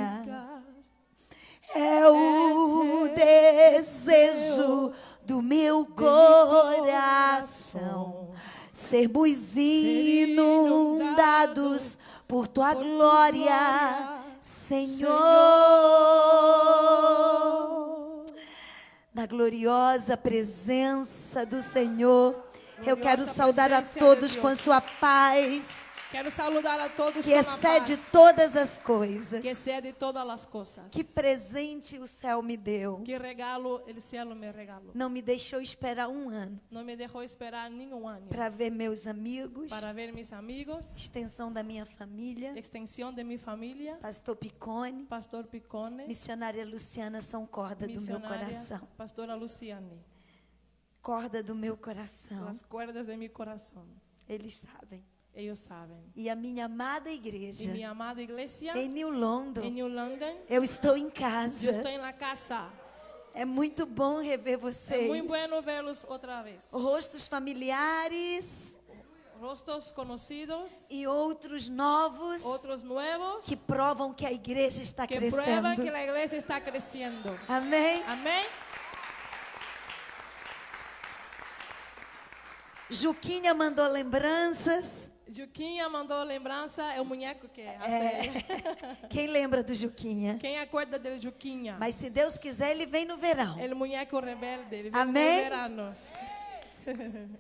lugar. É o desejo do meu coração, sermos inundados por tua glória, Senhor. Na gloriosa presença do Senhor, eu quero saudar a todos com a sua paz. Quero saludar a todos que com a excede paz, todas as coisas. que excede todas as coisas. Que presente o céu me deu. Que regalo o cielo me regalou. Não me deixou esperar um ano Não me deixou esperar nenhum ano para ver meus amigos, para ver meus amigos, extensão da minha família, extensão de minha família, Pastor Picone, Pastor Picone, missionária Luciana são corda do meu coração. Pastora Luciane. Corda do meu coração. As cordas de meu coração. Eles sabem. Eles sabem. E a minha amada igreja, E minha amada igreja, em New London, em New London, eu estou em eu casa. estou na casa. É muito bom rever É vocês. muito bueno vê-los outra vez. Rostos familiares Rostos conhecidos, e outros novos outros novos, que provam que a igreja está que prueban crescendo. que a igreja está crescendo. Amém? Amém? Juquinha mandou lembranças. Juquinha mandou lembrança, é o boneco que é. Quem lembra do Juquinha? Quem acorda dele, Juquinha? Mas se Deus quiser, ele vem no verão. É o boneco rebelde, ele vem Amém? no verano.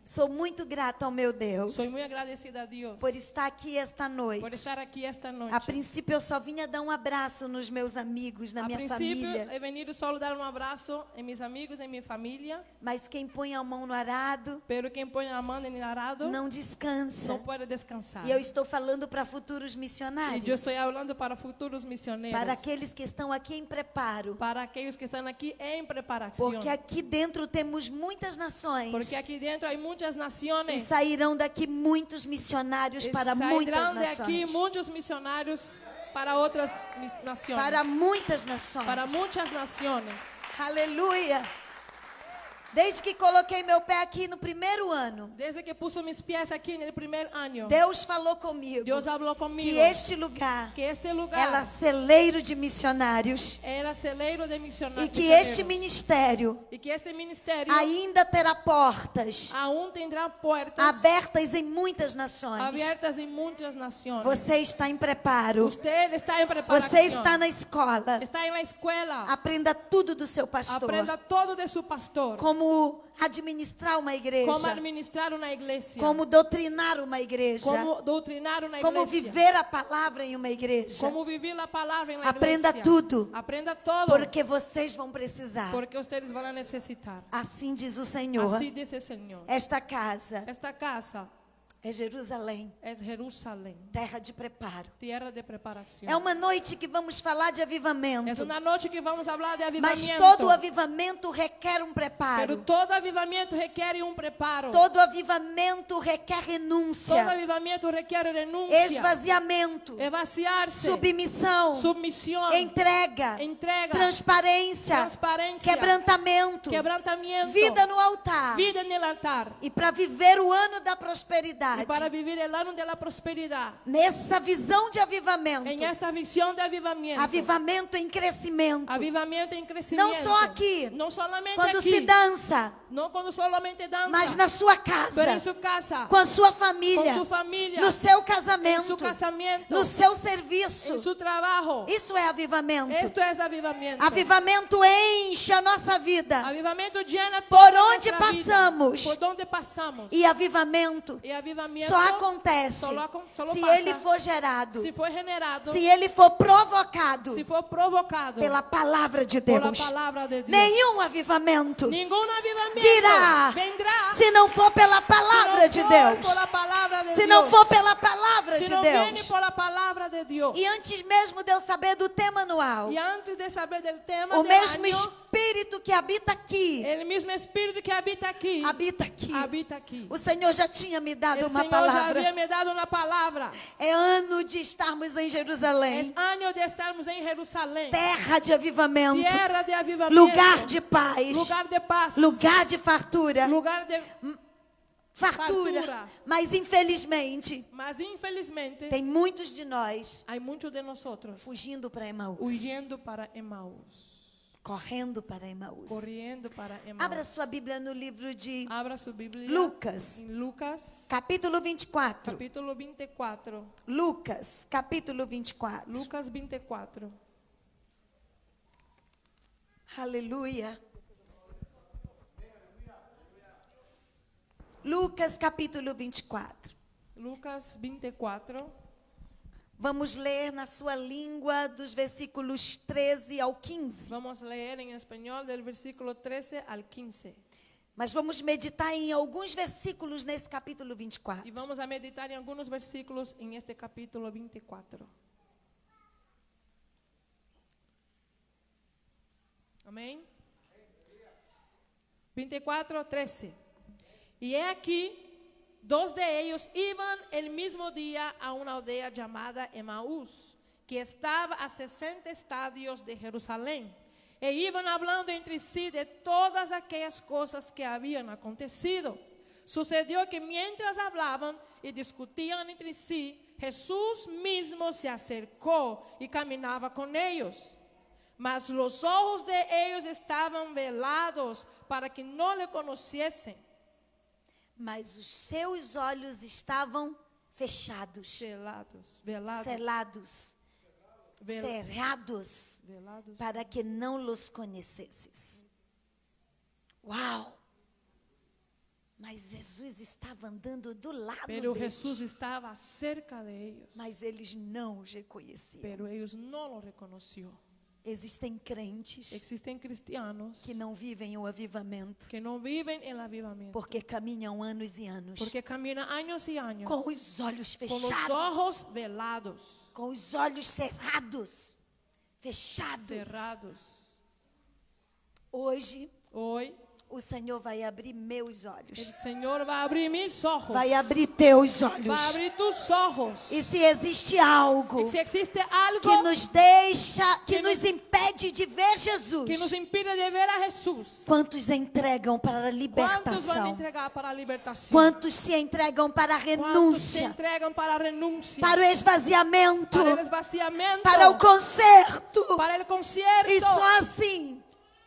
Sou muito grata ao meu Deus Sou muito agradecida a Deus por estar aqui esta por noite. estar aqui esta noite. A princípio eu só vinha dar um abraço nos meus amigos, na A minha princípio, família. he venido só dar um abraço em meus amigos, em minha família. Mas quem põe a mão no arado Pero quem põe a mão no arado não descansa. não pode descansar. E eu estou falando para futuros E missionários, eu estou falando para futuros missioneiros. para aqueles que estão aqui em preparo. Para aqueles que estão aqui em preparação. Porque aqui dentro temos muitas nações. Porque aqui dentro há muitas E nações. sairão daqui muitos missionários para muitas Sairão de aqui nações. muitos missionários para outras nações. Para muitas nações. Para muitas nações. Aleluia. Desde que coloquei meu pé aqui no primeiro ano, Desde que pus meus pés aqui no primeiro ano, Deus falou comigo Deus falou comigo que este lugar que este lugar era celeiro de missionários era celeiro de missionários. e que este ministério E que este ministério ainda terá portas aún tendrá portas abertas em muitas nações. abertas em muitas nações. Você está em preparo. Você está em preparação. Você está na escola. Está na escola. Aprenda tudo do seu pastor. Aprenda todo de seu pastor. Como administrar uma igreja. Como administrar uma igreja. Como doutrinar uma igreja. Como doutrinar uma Como igreja. viver a palavra em uma igreja. Como viver a palavra na Aprenda igreja. tudo. Aprenda todo. Porque vocês vão precisar. Porque vocês vão necessitar. Assim diz o Senhor. Assim diz o Senhor. Esta casa Esta casa é Jerusalém, é Jerusalém, terra de preparo. terra de preparação. É uma noite que vamos falar de avivamento. É uma noite que vamos falar de avivamento. Mas todo avivamento requer um preparo. Pero todo avivamento requer um preparo. Todo avivamento requer renúncia, Todo avivamento requer renúncia. esvaziamento, Esvaziar-se. submissão, Submissão. entrega, Entrega. transparência, Transparência. quebrantamento, Quebrantamento. vida no altar. Vida no altar. E para viver o ano da prosperidade, E para viver o ano da prosperidade. nessa visão de avivamento, Em esta visão de avivamento. avivamento em crescimento, Avivamento em crescimento. não só aqui, Não solamente quando aqui. se dança, Não quando solamente dança. mas na sua Pero casa, em sua casa. com a sua família, Com sua família. no seu Em casamento, seu casamento. no seu serviço. Em seu trabalho. Isso é avivamento. Isto é avivamento. Avivamento enche a nossa vida. Avivamento llena Por toda a onde nossa vida. passamos. Por onde passamos. E avivamento E avivamento só acontece só se passa ele for gerado, se for generado, se ele for provocado se for provocado pela palavra de pela Deus. palavra de Deus. Nenhum avivamento Nenhum avivamento vendrá se não for pela palavra de se não Deus. for pela palavra de Se não Deus. for pela palavra Se de não vem Deus. pela palavra de Deus. E antes mesmo de eu saber do tema anual, E antes de saber do tema o do mesmo ano, Espírito que habita aqui, o mesmo Espírito que habita aqui, habita aqui. habita aqui. O Senhor já tinha me dado O uma Senhor já palavra. havia me dado uma palavra. É ano de estarmos em É Jerusalém, ano de estarmos em Jerusalém. terra de avivamento, Terra de avivamento. lugar de paz, Lugar de paz. lugar de fartura. Lugar de fartura. Mas infelizmente, Mas infelizmente, tem muitos de nós há muitos de nós fugindo para Emaús, huyendo para Emaús, correndo para Emaús. correndo para Emaús. Abra sua Bíblia no livro de Abra sua Bíblia Lucas, em Lucas, capítulo 24. capítulo 24. Lucas, capítulo 24. Lucas 24. Aleluia. Lucas, capítulo 24. Lucas 24. Vamos ler na sua língua dos versículos 13 ao 15. Vamos ler em espanhol del versículo 13 al 15. Mas vamos meditar em alguns versículos nesse capítulo 24. E vamos a meditar em alguns versículos em este capítulo 24. Amém? 24, 13. E é aqui, dos de ellos iban el mismo día a una aldea llamada Emaús, que estaba a 60 estadios de Jerusalén. E iban hablando entre sí de todas aquellas cosas que habían acontecido. Sucedió que mientras hablaban y discutían entre sí, Jesús mismo se acercó y caminaba con ellos. Mas los ojos de ellos estaban velados para que no le conociesen. Mas os seus olhos estavam fechados, Velados. selados, cerrados, Velados. para que não los conhecesses. Uau! Mas Jesus estava andando do lado Pero deles, Jesús estaba cerca de ellos. mas eles não os reconheciam. Pero ellos no lo reconoció. Existem crentes Existen cristianos que não vivem o avivamento, que no viven el avivamiento. porque caminham anos e anos Porque caminan años y años com os olhos con los fechados, ojos velados, com os olhos cerrados, fechados. cerrados. Hoje, Hoy o Senhor vai abrir meus olhos, el Señor va a abrir mis ojos. vai abrir teus Va a olhos. abrir tus ojos. E se existe algo Y si existe algo que nos deixa, que que nos nos- impede de ver que nos Jesus, impide de ver a Jesús, quantos entregam para a ¿cuántos van a libertação? entregar para a libertación? Quantos se entregam para a ¿Cuántos se renúncia, entregan para a renuncia? para o esvaziamento, Para el esvaciamiento, para o conserto? para el concierto. E só assim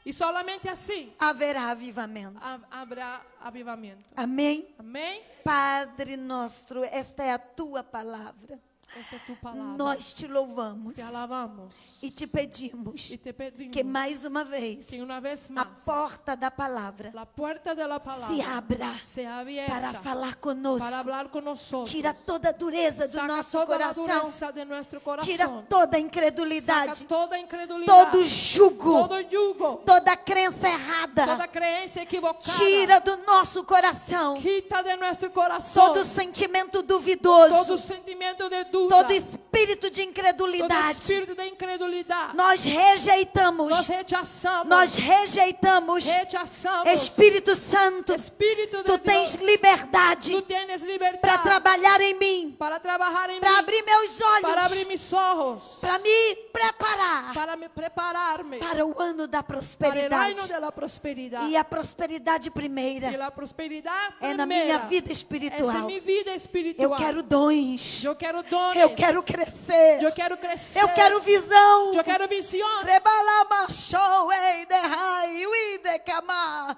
Y solamente así haverá avivamento. habrá avivamiento. Amém? Amén. Padre nosso, esta é a tua palavra. Esta es tu palabra. Nós te louvamos Te alabamos e te pedimos y te pedimos que mais uma vez que una vez a más porta da palavra la puerta de la palabra se abra sea abierta para falar conosco. para hablar con nosotros. Tira toda a dureza do Saca nosso toda la coração. dureza de nuestro corazón. Tira toda a Saca incredulidade, toda incredulidad, todo jugo, todo yugo, toda crença toda errada. creencia equivocada. Tira do nosso coração Quita de nuestro corazón todo sentimento todo duvidoso, sentimiento de duda, todo espírito de todo incredulidade. espíritu de incredulidad. Nós rejeitamos, Nós rechazamos, nós rejeitamos. rechazamos. Espírito Santo, Espírito de tu tens Dios, liberdade tú tienes libertad para trabalhar em mim, para trabajar en para mí, abrir meus para abrir olhos, mis ojos, para me preparar para me prepararme para o ano da para el prosperidade. reino de la prosperidad. E a prosperidade Y primeira la prosperidad é na primera minha vida es en espiritual. mi vida Eu espiritual. quero dons, Eu quero dones. eu quero crescer, Eu quero crescer. eu quero visão. Eu quero visión. Rebalamachou, ei, derrai, ui, decamar.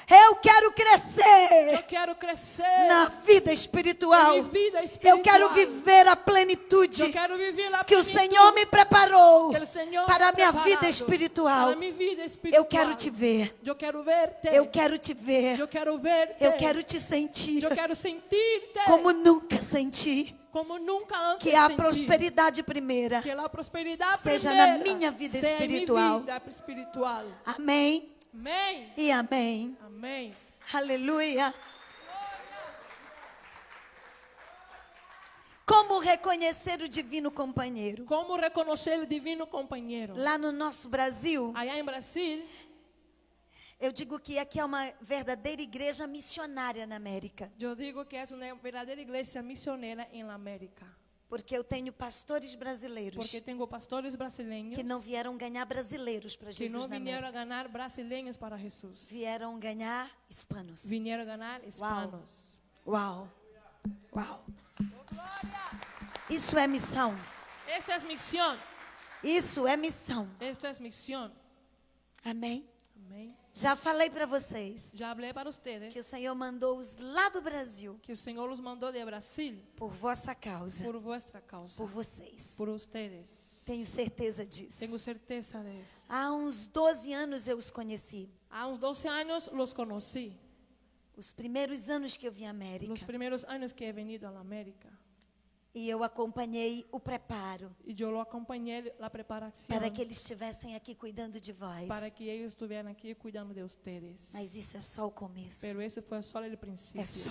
Eu quero crescer Eu quero crescer na vida espiritual. em minha vida espiritual. Eu quero viver a plenitude Eu quero viver a que o plenitude Senhor me preparou que o Senhor para a me minha preparado vida espiritual. Para minha vida espiritual. Eu quero te ver. Eu quero ver-te. Eu quero te ver. Eu quero ver-te. Eu quero te sentir Eu quero sentir-te como nunca senti. como nunca antes Que a senti. prosperidade primeira Que a prosperidade seja primeira na minha vida seja espiritual. Em minha vida espiritual. Amém Amém. e amém. Amém. Aleluia. Como reconhecer o divino companheiro? Como reconhecer o divino companheiro? Lá no nosso Brasil, Allá em Brasil, eu digo que aqui é uma verdadeira igreja missionária na América. eu digo que é uma verdadeira igreja missioneira em América. Porque eu tenho pastores brasileiros Porque tenho pastores brasileiros que não vieram ganhar brasileiros para que Jesus não na vieram América. a ganhar brasileiros para Jesus. Vieram ganhar hispanos. Vieram a ganhar hispanos. Uau. Uau. Isso é missão. Esto es misión. Isso é missão. Esto es misión. Amém? Amén. Já falei para vocês Ya hablé para ustedes que o Senhor mandou-os lá do Brasil que el Señor los mandó de Brasil por vossa causa, por vuestra causa, por vocês. por ustedes. Tenho certeza disso. Tengo certeza de eso. Há uns 12 anos eu os conheci. A unos 12 años los conocí. Os primeiros anos que eu vim à Los América. primeros años que he venido a la América. E eu acompanhei o preparo Y yo lo acompañé la preparación para que eles estivessem aqui cuidando de vós. para que ellos estuvieran aquí cuidando de ustedes. Mas isso é só o começo. Pero eso fue solo el principio. É só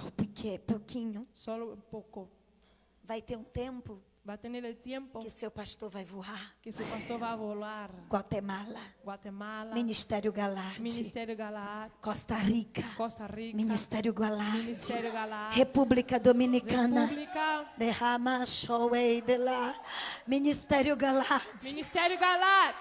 pouquinho. Solo un poco. Vai ter um tempo Va a tener el tiempo que seu pastor vai voar. que su pastor va a volar. Guatemala, Guatemala, Ministério Galarte, Ministerio Galad, Costa Rica, Costa Rica, Ministério Galarte, Ministerio Galad, República Dominicana, República, Derrama Showei de lá, Ministério Galarte. Ministerio Galad.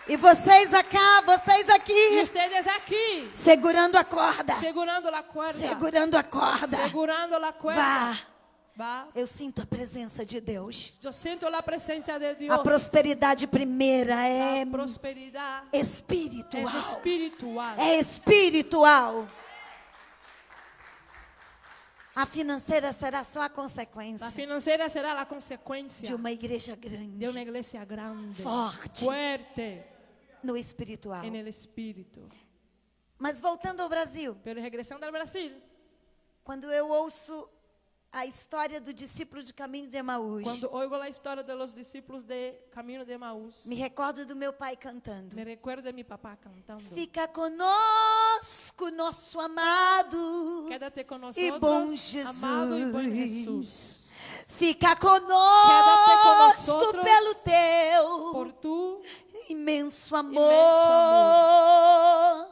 E vocês Y aqui, ustedes aquí, segurando a corda, segurando la cuerda, segurando a corda. segurando la cuerda. Vá. Va. Eu sinto a presença de Deus. Yo siento la presencia de Dios. A prosperidade primeira é La prosperidad espiritual. es espiritual. É espiritual. A financeira será só a consequência La financiera será la consecuencia de uma igreja grande, de una iglesia grande, forte fuerte no espiritual. en el espíritu. Mas voltando ao Brasil, Pero regresando al Brasil, quando eu ouço a história do discípulo de caminho de Emaús, cuando oigo la historia de los discípulos de Camino de Emaús, me recordo do meu pai cantando. me recuerdo de mi papá cantando. Fica conosco, nosso amado Quédate con e bom nosotros, amado y buen Jesús. Jesus. Fica Quédate conosco conosotros pelo teu Por tu imenso amor. amor.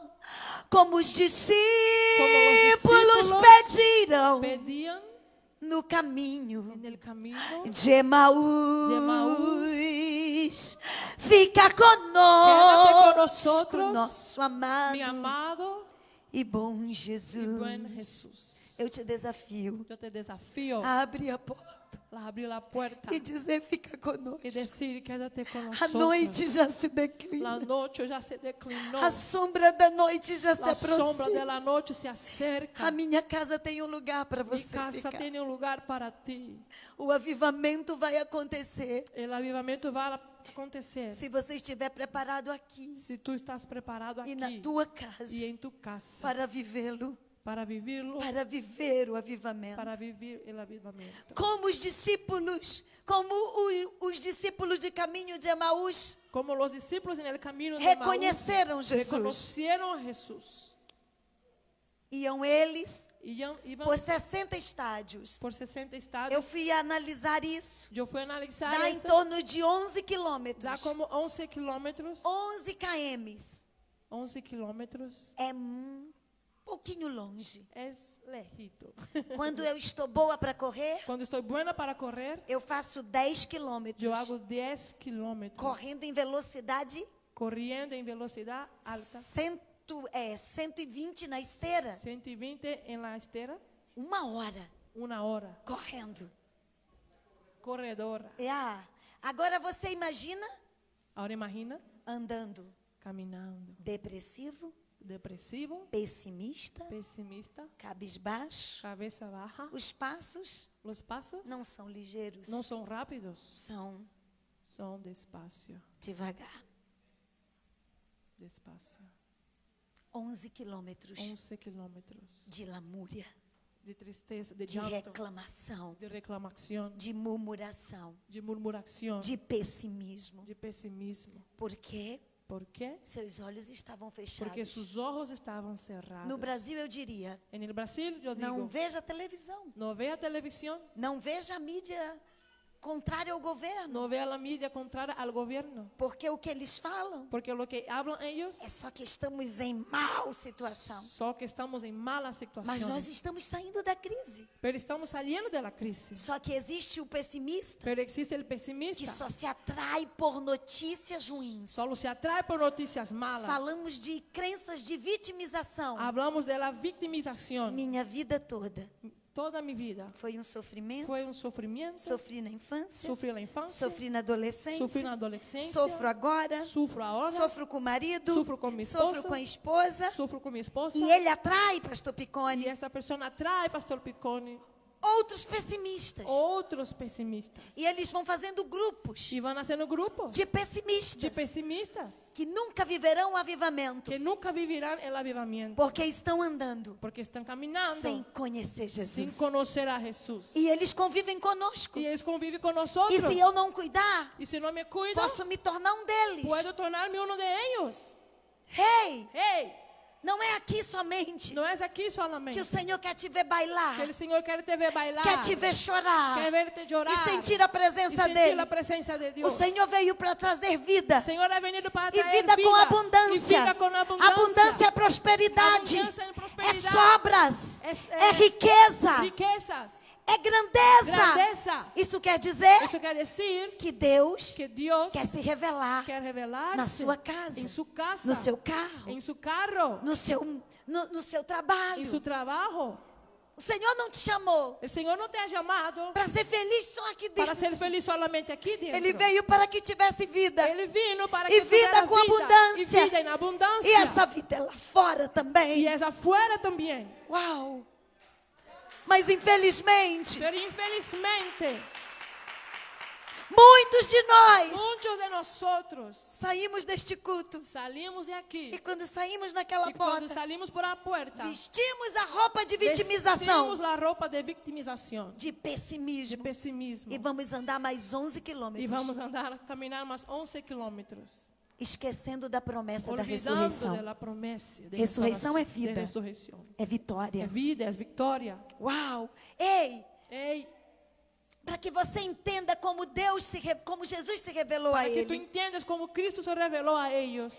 Como os discípulos discípulos pediram pedían no caminho en el camino de Emaús. Fica Quédate conosco, conosotros, nosso amado mi amado e bom y Jesus. buen Jesús. Eu te desafio Yo te desafío a abrir a porta a abrir la puerta e dizer: fica conosco. y decir, quédate con A nosotros. noite já se La declina. noche ya se declinó. A sombra da noite já se La sombra de aproxima. la noche se acerca. A minha casa tem um lugar para Mi você casa ficar. tiene un lugar para ti. O avivamento vai acontecer El avivamiento va a acontecer se você estiver preparado aqui si tú estás preparado e na aquí tua casa y en tu casa para vivê-lo, para vivirlo, para viver o avivamento. para vivir el avivamiento. Como os discípulos, os discípulos de caminho de Emaús Como los discípulos en el camino de reconheceram Emaús Jesus. reconocieron a Jesús. Iam eles Iban por 60 estádios. por 60 Eu estados. fui analisar isso. Yo fui a analizar Dá em eso. torno de 11 Da quilômetros. como 11 kilómetros. 11 km. 11 kilómetros. É um pouquinho longe. Es lejito. Quando eu estou boa para correr, Cuando estoy buena para correr, eu faço 10 quilômetros. yo hago 10 kilómetros. Correndo em velocidade Corriendo en velocidad alta. 120 na esteira. 120 en la estera. 1 hora Una hora. correndo. Corredora. Agora você imagina Ahora imagina andando caminando. depressivo, Depresivo, pessimista, pesimista, cabisbaixo. cabeza baja. Os passos Los pasos não são ligeiros, no son rápidos, são son despacio, devagar. despacio. 11 quilômetros 11 kilómetros de lamúria, de tristeza, de de llanto, reclamação, de reclamación, de murmuração, de murmuración, de pessimismo. de pesimismo. Porque ¿Por qué? seus olhos estavam Porque fechados. sus ojos estaban cerrados. No Brasil eu diria, En el Brasil, yo não digo, veja televisão, no vea televisión, não veja a mídia contrária ao governo. No vea la mídia contrária ao governo. Porque o que eles falam Porque lo que hablan ellos, é só que estamos em mal situação. só que estamos em mala situação. Mas nós estamos saindo da crise. Pero estamos saliendo de la crisis. Só que existe o pessimista Pero existe el que pesimista. só se atrai por notícias ruins. Solo se atrae por noticias malas. Falamos de crenças de vitimização. Hablamos de la victimización. Minha vida toda Toda mi vida foi um sofrimento. fue un sufrimiento. Sofri na infância, Sufrí en la infancia. sofri na adolescência, Sufrí na adolescência. sofro agora, Sufro ahora. sofro com o marido, Sofro com minha sofro esposa. com a esposa. Sufro con mi esposa. E ele atrai, pastor Y Picone, esa persona atrae, Pastor Picone, outros pessimistas. otros pesimistas. E eles vão fazendo grupos Y van haciendo grupos de pessimistas de pesimistas que nunca viverão o avivamento, que nunca vivirán el avivamiento porque estão andando porque están caminando sem conhecer sin Jesus. conocer a Jesús. E eles convivem conosco. Y ellos conviven con E nosotros. se eu não cuidar, Y si no me cuido, posso me tornar um deles. puedo tornarme uno de ellos. Hey, Hey, não é aqui somente no es aquí que o solamente Senhor quer te ver bailar, que el Señor quiere te ver bailar, quer te ver chorar quiere verte llorar e sentir a y presença sentir dele. la presencia de O Dios. Senhor veio para trazer vida El Señor ha venido para e traer vida com y abundância. vida con abundancia. Abundância é prosperidade, Abundância e é prosperidade. sobras, É- é riqueza, Riquezas, é grandeza. grandeza. Isso quer dizer Eso quiere decir que Deus que Dios quer se revelar quer revelarse na sua casa, en su casa, no seu carro, en su carro, no seu trabalho. en su trabajo. O Senhor não te chamou El Señor no te ha llamado para ser feliz só aqui para dentro. ser feliz solamente aquí dentro. Ele veio para que tivesse vida. Ele vino para E que vida tuviera com vida, abundância. y vida en abundancia. E essa vida é lá fora também. Y es afuera también. Uau! Mas infelizmente, Pero infelizmente, muitos de nós muchos de nosotros saímos deste culto. salimos de E aquí quando saímos naquela y cuando porta, salimos por la puerta, vestimos a roupa de vitimização, vestimos la ropa de victimización, de de pessimismo. pesimismo. E vamos andar mais 11 Y quilômetros, vamos a andar, caminar más 11 kilómetros, esquecendo da promessa da olvidando ressurreição. de la promesa de Ressurreição é restauración, de vida. resurrección. É vitória. É vida, é vitória. Uau! Ei, Ei, para que você entenda como como Jesus se revelou a para que tu ele, entiendas como Cristo se revelou a ellos,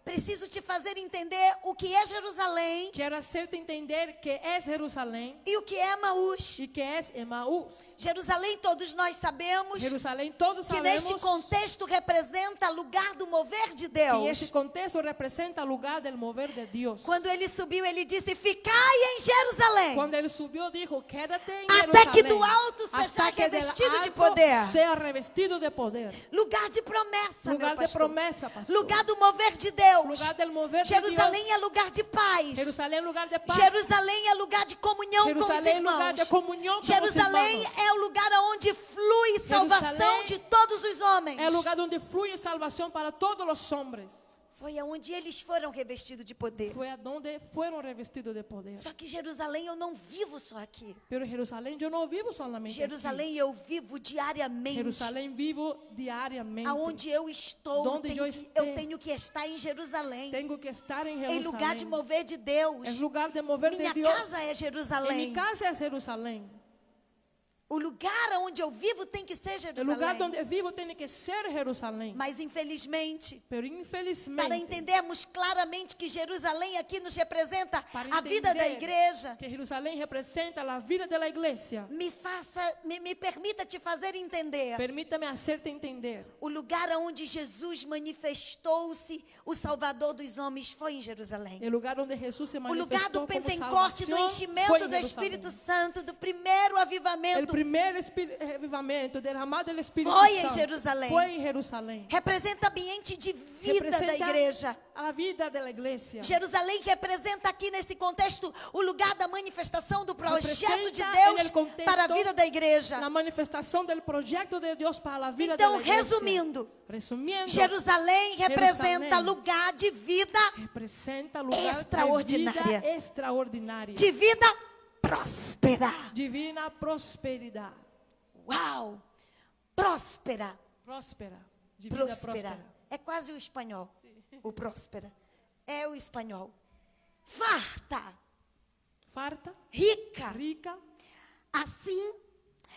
preciso te fazer entender o que é Jerusalém quero hacerte entender que é Jerusalém e o que é Emaús. e que é Emaús. Jerusalém, todos nós sabemos Jerusalém, todos que sabemos neste contexto representa lugar do mover de que esse Deus. contexto representa o lugar del mover de Deus. Quando ele subiu, ele disse: ficai em Jerusalém, Quando ele subiu, dijo: quédate em até que Jerusalém, do alto seja hasta que del revestido de alto poder. sea revestido de poder. Lugar de promessa, Lugar meu de pastor. promessa, pastor. Lugar do mover de Deus. Lugar del mover de Jerusalém Deus. é lugar de paz. Jerusalém é lugar de paz. Jerusalém é lugar de comunhão com os Jerusalém é lugar irmãos. de comunhão com os Jerusalém irmãos. é o lugar onde flui salvação Jerusalém de todos os homens. É lugar onde flui salvação para todos os homens. Foi aonde eles foram revestidos de poder. Foi aonde foram revestidos de poder. Só que Jerusalém eu não vivo só aqui. Pero Jerusalém eu não vivo solamente Jerusalém eu vivo aqui. diariamente. Jerusalém vivo diariamente. Aonde eu estou, Donde eu eu estou. tenho que estar em Jerusalém. Tenho que estar em Em Jerusalém. lugar de mover de Deus. É lugar de mover Minha de Deus. casa é Em Jerusalém. minha casa é Jerusalém. O lugar onde eu vivo tem que ser O lugar Jerusalém. onde vivo tem que ser Jerusalém. Mas infelizmente, Pero para infelizmente, entendermos claramente que Jerusalém aqui nos representa para a vida da entender igreja, que Jerusalém representa a vida da igreja, me permita te fazer entender permítame hacerte entender. o lugar onde Jesus manifestou-se, o Salvador dos homens, foi em Jerusalém. O lugar onde Jesus se O lugar manifestou do como Pentecoste, do salvação enchimento foi do em Jerusalém. Espírito Santo, do primeiro O avivamento, primeiro avivamento derramado do Espírito foi em Santo Jerusalém. foi em Jerusalém. Representa ambiente de vida da Representa igreja. a vida da igreja. Jerusalém representa aqui nesse contexto o lugar da manifestação do projeto de Representa Deus en el contexto para a vida da igreja. A manifestação do projeto de Deus para a vida Então, da igreja. resumindo, Jerusalém representa Jerusalém lugar de vida, representa lugar extraordinária. de vida extraordinária. de vida próspera. Divina prosperidade. Uau! Próspera. Próspera. De vida próspera. É quase o espanhol. O próspera. É o espanhol. Farta. Farta, Rica. rica. Assim,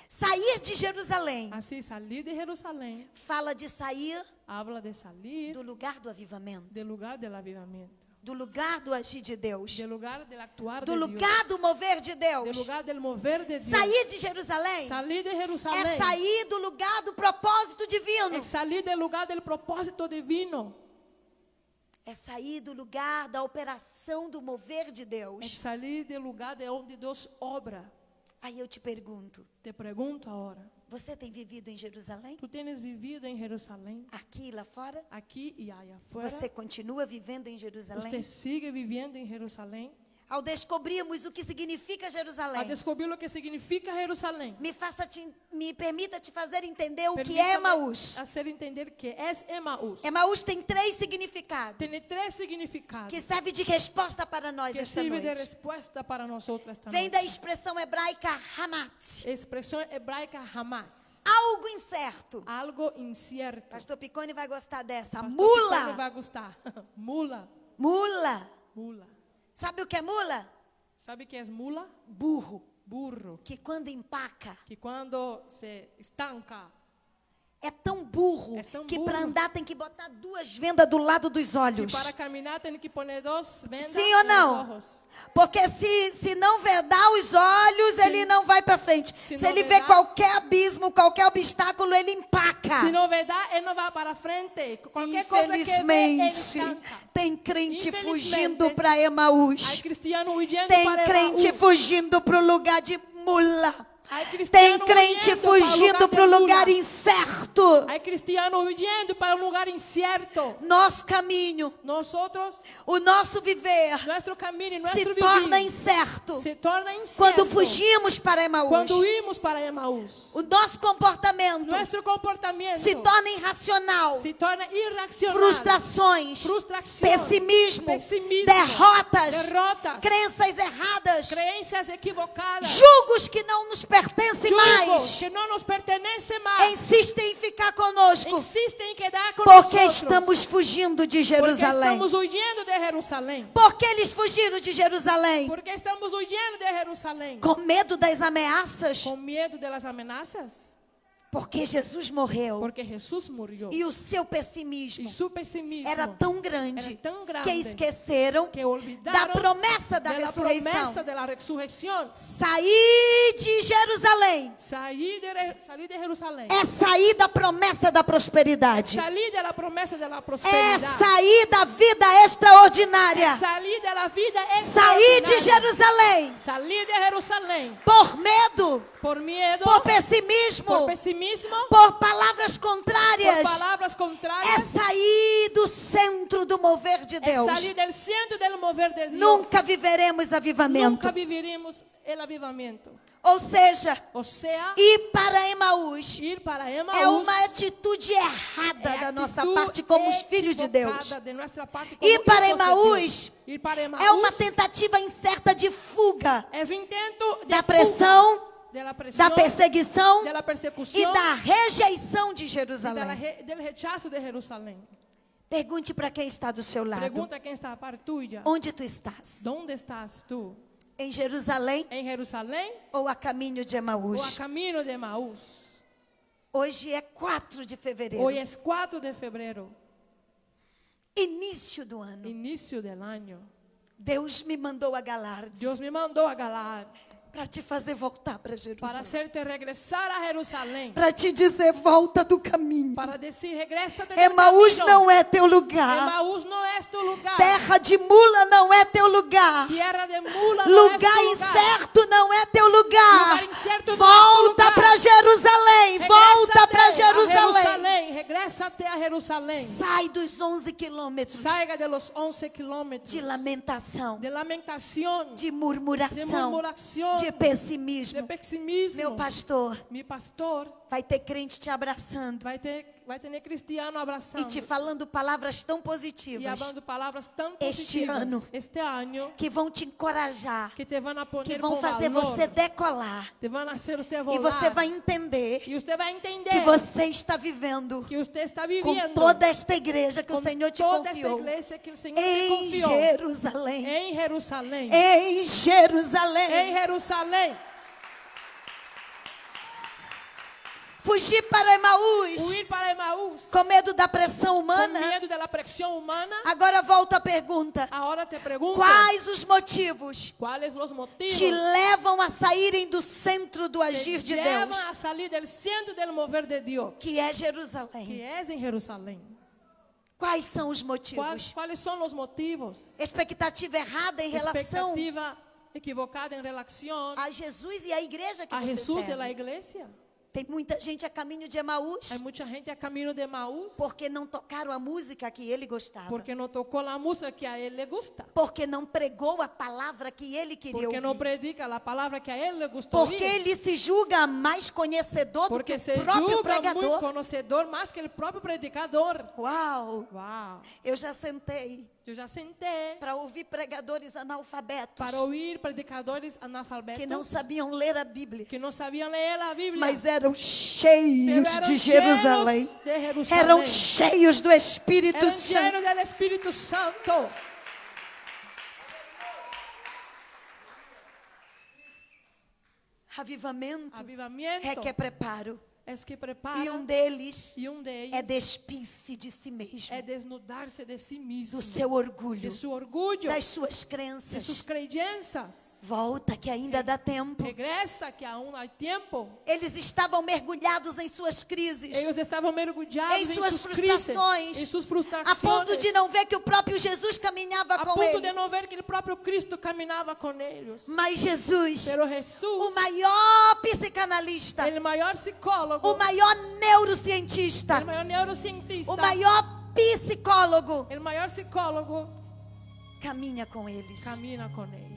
Sair de Jerusalém Así, salir de Jerusalén fala de sair habla de salir do lugar do avivamento, del lugar del avivamiento, do lugar do agir de Deus, del lugar del actuar do de lugar do Dios, mover de del Deus. lugar del mover de Dios. Sair de Jerusalém Salir de é Jerusalén sair do lugar do propósito divino. es salir del lugar del propósito divino, É sair do lugar da operação do mover de es Deus. salir del lugar de donde Dios obra. Aí eu te pergunto, Te pregunto ahora, você tem vivido em Jerusalém? ¿tú tienes vivido en Jerusalén, Aqui e lá fora? aquí y allá afuera? Você continua vivendo em Jerusalém? ¿Usted sigue viviendo en Jerusalén? Ao descobrirmos o que significa A Jerusalém, descobrir lo que significa Jerusalén. me permita te fazer entender o que Permítame é Emaús. hacer entender que es Emaús. Emaús tem 3 significados Tiene 3 significados que serve de resposta para nós que esta sirve de noite. respuesta para nosotros esta Vem da noche. expressão hebraica Hamat, Expresión hebraica Hamat. algo incerto. Algo incierto. Pastor Picone vai gostar dessa. Pastor Picone Mula. va a gustar. Mula. Mula. Mula. Sabe o que é mula? ¿Sabe qué es mula? Burro. Burro. Que quando empaca, Que cuando se estanca, é tão burro É tão que burro. para andar tem que botar 2 vendas do lado dos y olhos. para caminar tiene que poner 2 vendas Sim ou en los não? ojos. Porque se não vedar os olhos, ele não vai para frente. Se Se não ele vê vedar- qualquer abismo, qualquer obstáculo, ele empaca. Si no verdad, él no va para frente. Cualquier cosa que ve, él Infelizmente, estanca. tem crente Infelizmente, fugindo para Emaús. Hay cristiano huyendo Tem para crente Emaús. fugindo para o lugar de mula. Hay Tem cristiano crente huyendo para fugindo para o de lugar mula. incerto. Hay cristiano huyendo para un lugar incierto. Nosso caminho, Nosotros, o nosso viver nuestro camino y se nuestro torna vivir incerto se torna incierto quando fugimos para Emaús. cuando huimos para Emaús. O nosso comportamento Nuestro comportamiento se torna irracional. se torna irracional. Frustrações, Frustración, pessimismo, pessimismo, derrotas, derrotas, crenças erradas, creencias equivocadas, julgos que não nos pertencem yugos mais, que no nos pertenece más, insistem em ficar conosco, insisten en quedar con porque nosotros, estamos fugindo de porque Jerusalém. estamos huyendo de Jerusalén, Porque eles fugiram de Jerusalém? porque estamos huyendo de Jerusalén, Com medo das ameaças? con miedo de las amenazas, Porque Jesus morreu porque Jesús murió e o seu pessimismo y su pesimismo era tão grande era tão grande que esqueceram que da olvidaron promessa da de la ressurreição. promesa de la resurrección. Sair de Jerusalém Salir de Jerusalén, é sair da promessa da prosperidade. salir de la promesa de la É prosperidad, sair da vida extraordinária. salir de la vida Sair de extraordinaria. Jerusalém Salir de Jerusalén por medo, por miedo, por pessimismo, por pesimismo, por palavras por contrárias. palabras É contrarias. sair do centro do mover de Es Deus. salir del centro del mover de Dios. Nunca viveremos avivamento. Nunca viviremos el avivamiento. Ou seja, O sea, ir para Emaús ir para Emaús é uma atitude errada é da nossa atitude parte como os filhos de Deus. equivocada de nuestra parte como Ir para hijos de Emaús Dios. Ir para Emaús É uma tentativa incerta de fuga es un intento de da fuga pressão, de la da presión, perseguição de la e persecución da rejeição de y Jerusalém. del rechazo de Jerusalén. Pergunte para quem está do seu lado. Pregunta quién está a par tuya. Onde tu estás? ¿Dónde estás tú? Em Jerusalém ¿En Jerusalén ou a caminho de o a Emaús? camino de Emaús? Hoje é 4 de fevereiro, Hoy es 4 de febrero, início do ano. inicio del año. Deus me mandou a Galarde Dios me mandó a Galaad para te fazer voltar para para Jerusalém. hacerte regresar a Jerusalén, Para te dizer, volta do caminho. para decir, regrésate del Emaús camino. não é teu lugar. Emaús no es tu lugar. Terra de mula não é teu lugar. Tierra de mula no es Lugar tu lugar. incerto não é teu lugar. Lugar incerto não é teu Volta lugar. para Jerusalém. Volta para Jerusalém. Regrésate a Jerusalén. Sai dos 11 quilômetros Salga de los 11 kilómetros de lamentação, de lamentación, de de murmuração, murmuración, de pessimismo. de pesimismo. Meu pastor, Mi pastor vai ter crente te abraçando vai ter cristiano e abraçando te falando palavras tão y positivas hablando palabras tan Este positivas ano. este año que vão te encorajar, que te van a poner que vão con fazer valor, você decolar. te van a hacer usted E volar você vai entender y usted va a entender que você está vivendo que usted está com viviendo toda esta igreja que o con Senhor te toda esta confiou iglesia que el Señor te em confió Jerusalém. en Jerusalén. Em Jerusalém. En Jerusalén. Fugir para Emaús. huir para Emaús, Com medo da pressão con humana. miedo de la presión humana. Agora volta a pergunta. Ahora te pregunto, Quais os motivos ¿cuáles los motivos te levam a saírem do centro do que agir de llevan Deus, a salir del centro del mover de Dios, que é Jerusalém? que es en Jerusalén? Quais são os motivos? ¿Cuáles son los motivos? Expectativa errada em relação Expectativa equivocada en relación a Jesus e à igreja que a você Jesús y a la serve. iglesia. Tem muita gente a caminho de Emaús Hay mucha gente a camino de Emaús porque não tocaram a música que ele gostava, porque no tocó la música que a él le gusta, porque não pregou a palavra que ele queria porque no ouvir, predica la palabra que a él le gustó porque oír, ele se julga mais conhecedor do que porque o se próprio julga muy pregador. conocedor más que el propio predicador. Uau! Wow. Eu já sentei Yo ya senté para ouvir pregadores analfabetos para oír predicadores analfabetos que não sabiam ler a Bíblia, que no sabían leer la Biblia, mas eram pero cheios eran de Jerusalém. llenos de Jerusalén. Eram cheios do Espírito Eran Santo. llenos del Espíritu Santo. Avivamento Avivamiento requer preparo. es que prepara E um deles y un de ellos é despir-se de si mesmo, es desnudarse de sí mismo, do seu orgulho, de su orgullo, das suas de crenças. sus creencias. Volta que ainda dá tempo. Regresa que aún hay tiempo. Eles estavam mergulhados em suas crises, Ellos estaban mergulhados em en suas sus crisis, frustrações, en sus a frustraciones, ponto de não ver que o próprio Jesus caminhava a com punto de ele. no ver que el propio Cristo caminaba con ellos. Mas Jesus, Pero o Jesús, maior psicanalista, el mayor psicólogo, o maior neurocientista, el mayor neurocientista, o maior psicólogo, el mayor psicólogo, caminha com eles. camina con ellos.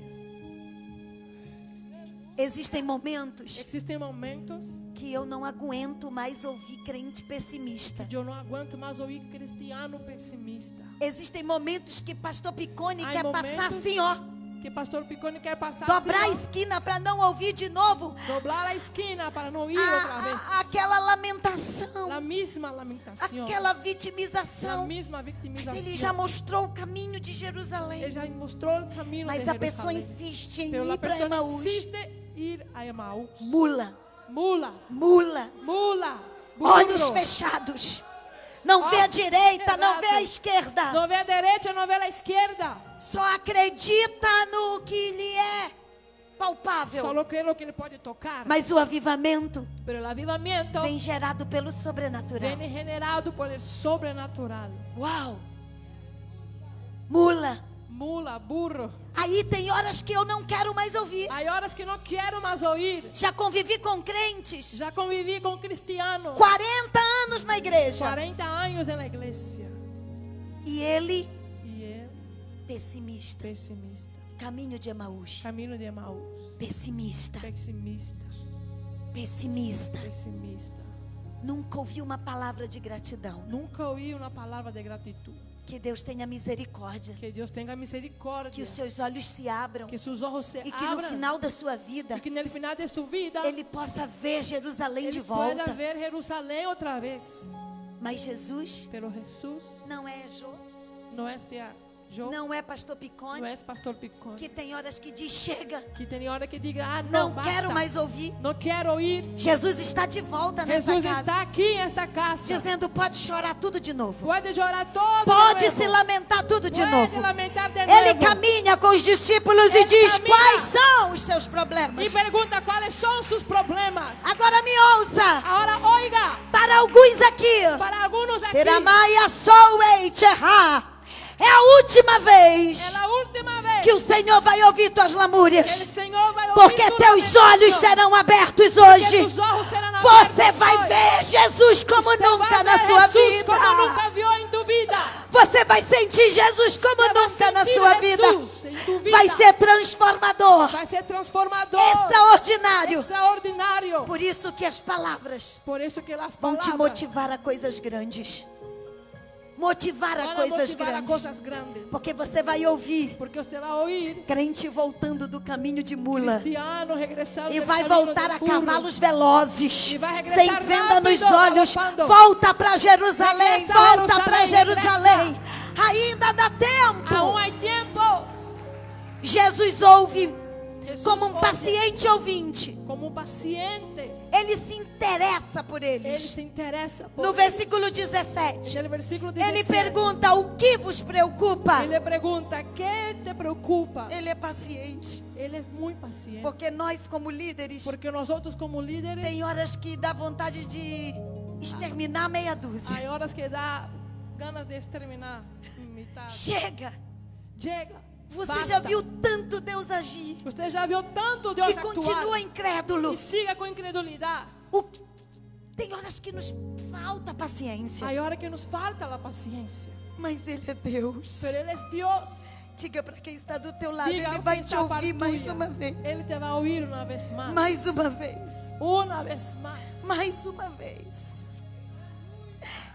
Existem momentos Existen momentos que eu não aguento mais ouvir crente pessimista. yo no aguanto más oír cristiano pesimista. Existem momentos que pastor Picone Hay quer momentos passar assim, ó, que Pastor Picone quer passar dobrar a assim, esquina para não ouvir de novo ó, doblar a esquina para no oír otra vez aquela lamentação, la misma lamentación, aquela la vitimização. misma Mas victimización. ele já mostrou o caminho de Ele Jerusalém. já mostrou o caminho Mas de a pessoa Jerusalém. insiste em Pero ir la para persona Emaús. insiste ir a Emaús. Mula, Mula, mula, mula, olhos burro. fechados. Não vê a Olhos direita, não vê a cerrados. esquerda. No ve a derecha, no ve a la izquierda. Só acredita no que lhe é palpável. Solo cree lo que ele pode tocar. Mas o avivamento Pero el avivamiento vem gerado pelo sobrenatural. viene generado por el sobrenatural. Uau! Mula. Mula, burro. Aí tem horas que eu não quero mais ouvir. Hay horas que no quiero más oír. Já convivi com crentes, Ya conviví con cristianos. 40 anos na igreja. 40 años en la iglesia. E ele, Y él, pessimista. pesimista. Caminho de Emaús. Camino de Emaús. Pessimista. Pesimista. Pessimista. Pesimista. Nunca ouvi uma palavra de gratidão. Nunca oí una palabra de gratitud. Que Deus tenha misericórdia. Que Dios tenga Que misericordia. os seus olhos se abram. Que sus ojos se E que no abran. final da sua vida, Y que en el final de su vida ele possa ver Jerusalém de él pueda volta. ver Jerusalén otra vez. Mas Jesus Pero Jesús não é Jô, no es de yo, não é pastor no Picone, es Pastor Picón. que tem horas que diz: chega, Que tenía hora que diga, ah, não no, basta. quero mais ouvir. No quiero oír. Jesus está de volta nessa Jesús casa, está aquí en esta casa. dizendo: pode chorar tudo de novo, Puede llorar todo pode de se nuevo. lamentar tudo de Puede novo. lamentar de Ele nuevo. caminha com os discípulos e Ele diz: caminha. quais são os seus problemas? Y pregunta cuáles son sus problemas. Agora me ouça, Ahora oiga, para alguns aqui, para algunos aquí, Teramaia Soei Tcherra, é a última vez es la última vez que o Senhor vai ouvir tuas que lamúrias, el Señor va a oír porque tu teus lamentación. olhos serão abertos Que hoje. tus ojos serán Você abiertos vai hoy. ver Jesus como Usted nunca va a na ver sua Jesús vida. como nunca vio en tu vida. Você vai sentir Jesus como Você vai nunca na sentir sua Jesus em tu vida. vida. Vai ser transformador, Vai ser transformador, extraordinário. extraordinario. Por isso que as palavras Por eso que las vão te palabras motivar a coisas grandes. Motivar a van a coisas motivar a grandes. cosas grandes. Porque você vai ouvir Porque usted va a oír crente voltando do caminho de mula. cristiano regresando E del vai camino voltar de a burro. cavalos velozes, E vai regressar sem venda nos rápido, olhos. galopando. Volta para Jerusalém, Regressa a volta para Jerusalém, Jerusalém. Ainda dá tempo. Aún hay tiempo. Jesus ouve Jesús como um oye paciente ouvinte. como un paciente. Ele se interessa por Ele eles. se interesa por No ellos. versículo 17, En el versículo ele 17, pergunta: o que vos preocupa? Él le pregunta, ¿qué te preocupa? Ele é paciente. Él es muy paciente. Porque nós, como líderes, Porque nosotros como líderes, tem horas que dá vontade de exterminar meia dúzia. hay horas que da ganas de exterminar mitad. Chega! Llega. Você basta. já viu tanto Deus agir Usted ya vio tanto Dios e actuar continua incrédulo. y sigue con incredulidad. Tem horas que nos falta paciência, Hay horas que nos falta la paciencia. mas Ele é Deus. Pero Él es Dios. Diga para quem está do teu lado, Diga Ele ao vai que te está a par ouvir mais tuya. uma vez. Él te va a oír una vez más. Mais uma vez. Una vez más. Mais uma vez.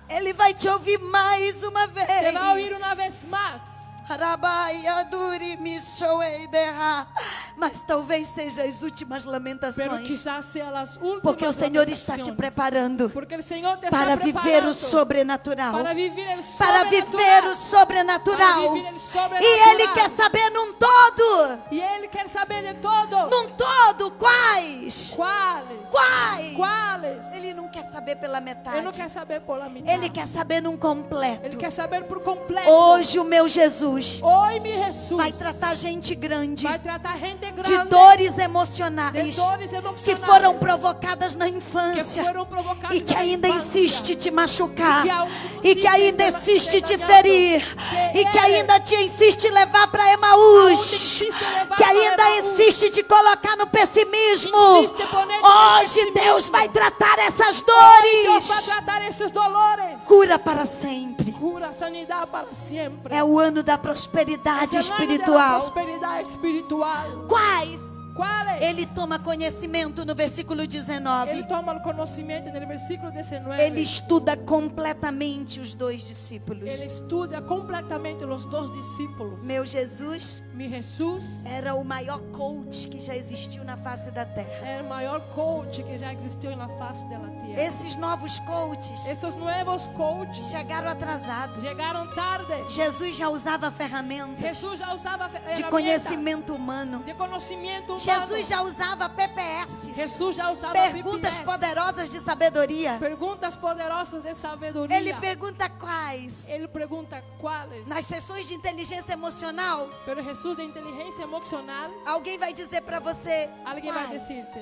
Ele vai te ouvir mais uma vez. Te va a oír una vez más. Arabaia, duri, me shoei, derra. Mas talvez seja as últimas Pero lamentações. quizás sea las últimas Porque o Senhor está te lamentaciones. preparando Porque el Señor te para está viver preparando o sobrenatural. para vivir el Para viver o sobrenatural. Para viver el sobrenatural. E Ele quer saber num todo. Y Él quiere saber de todos. Num todo, quais? ¿Cuáles? Quais? ¿Cuáles? Ele não quer saber pela Él no metade. quiere saber por la mitad. Ele quer saber num Él completo. quiere saber por completo. Hoje o meu Jesus Hoy mi Jesús vai tratar gente grande vai tratar gente de grande dores de emocionais dores que emocionales foram provocadas na que infância fueron provocadas e que na ainda infância. insiste te machucar E que e que ainda insiste insiste te te ferir dañando. e que Que ainda te insiste levar para Aonde Emaús, insiste levar que para ainda Emaús. insiste te colocar no pessimismo. Insiste poner no Hoje pessimismo. Deus vai tratar essas Dios va a dores. tratar esos dolores. Cura para sempre. Cura, sanidad para siempre. É o ano da prosperidade Es el año de la espiritual. prosperidad espiritual. Quais? ¿Cuáles? Ele toma conhecimento no versículo Él 19. toma el conocimiento en el versículo 19. Ele estuda completamente os dois Él discípulos. estudia completamente los dos discípulos. Meu Jesus Mi Jesús era o maior coach que já existiu na face da terra. es el mayor coach que ya existió en la faz de la tierra. Esses novos coaches Estos nuevos coaches chegaram atrasados. llegaron tarde. Jesus já usava ferramentas Jesús ya usaba de herramientas conhecimento humano. de conocimiento humano. Jesus já usava PPS, Jesús ya usaba perguntas PPS, poderosas de sabedoria. preguntas poderosas de sabiduría. Ele pergunta quais. Él pregunta cuáles. Nas sessões de inteligência emocional, Pero Jesús de inteligencia emocional, alguém vai dizer para você: alguien va a quais? decirte,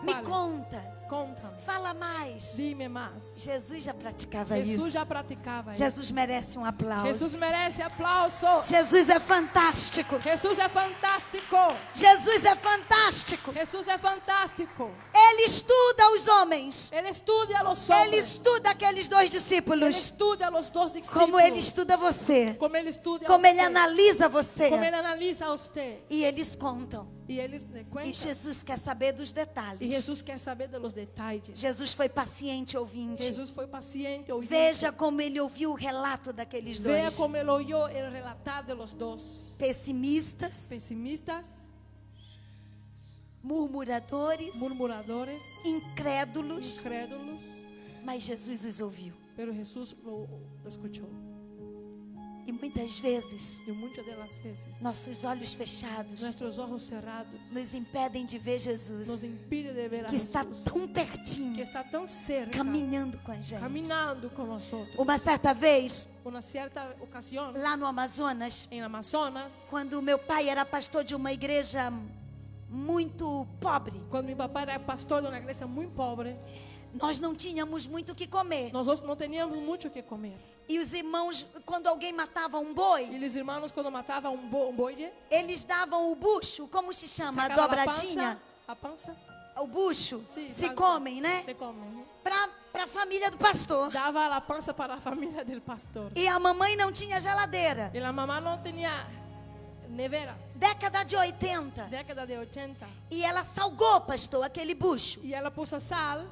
Me ¿cuáles? conta, Contame, fala mais. dime más. Jesus já praticava Jesús isso. ya practicaba eso. Jesus merece um aplauso. Jesús merece aplauso. Jesus é fantástico. Jesús es fantástico. Jesus é fantástico. Jesús es fantástico. Ele estuda os homens. Él estudia a los Ele hombres. estuda aqueles dois Él discípulos. estudia a los dos discípulos. Como ele estuda você. Como él estudia Como a ele usted. analisa você. Como él analiza a usted. E eles contam. Y él le cuenta. E Jesus quer saber dos Y detalhes. Jesús quiere saber de los detalles. Jesus foi paciente ouvinte. Jesús fue paciente. Oyente. Veja como ele ouviu o relato daqueles Vea dois. como él oyó el relatar de los dos. Pessimistas, Pesimistas, murmuradores, murmuradores, incrédulos. incrédulos. Mas Jesus os ouviu. Pero Jesús lo escuchó. E muitas vezes, Y muchas de las veces nossos olhos fechados nuestros ojos cerrados nos impedem de ver Jesus, nos impide de ver a que está Jesús, tão que pertinho, está tan cerca, caminhando com a gente. caminando con nosotros. Uma certa vez, Una cierta ocasión lá no Amazonas, en Amazonas, quando meu pai era pastor de uma igreja muito pobre, cuando mi papá era pastor de una iglesia muy pobre, nós não tínhamos muito o que comer. nosotros no teníamos mucho que comer. E os irmãos, quando alguém matava um Y boi, los hermanos cuando mataban un buey, eles davam o bucho, como se chama? A sacaban dobradinha? a panza, O bucho. Sí, Se panza. comem, né? se comen. Para a família do pastor. Daba la panza para la familia del pastor. E a mamãe não tinha geladeira. Y la mamá no tenía nevera, Década de 80. década de 80. E ela salgou, pastor, aquele bucho. Y ella puso sal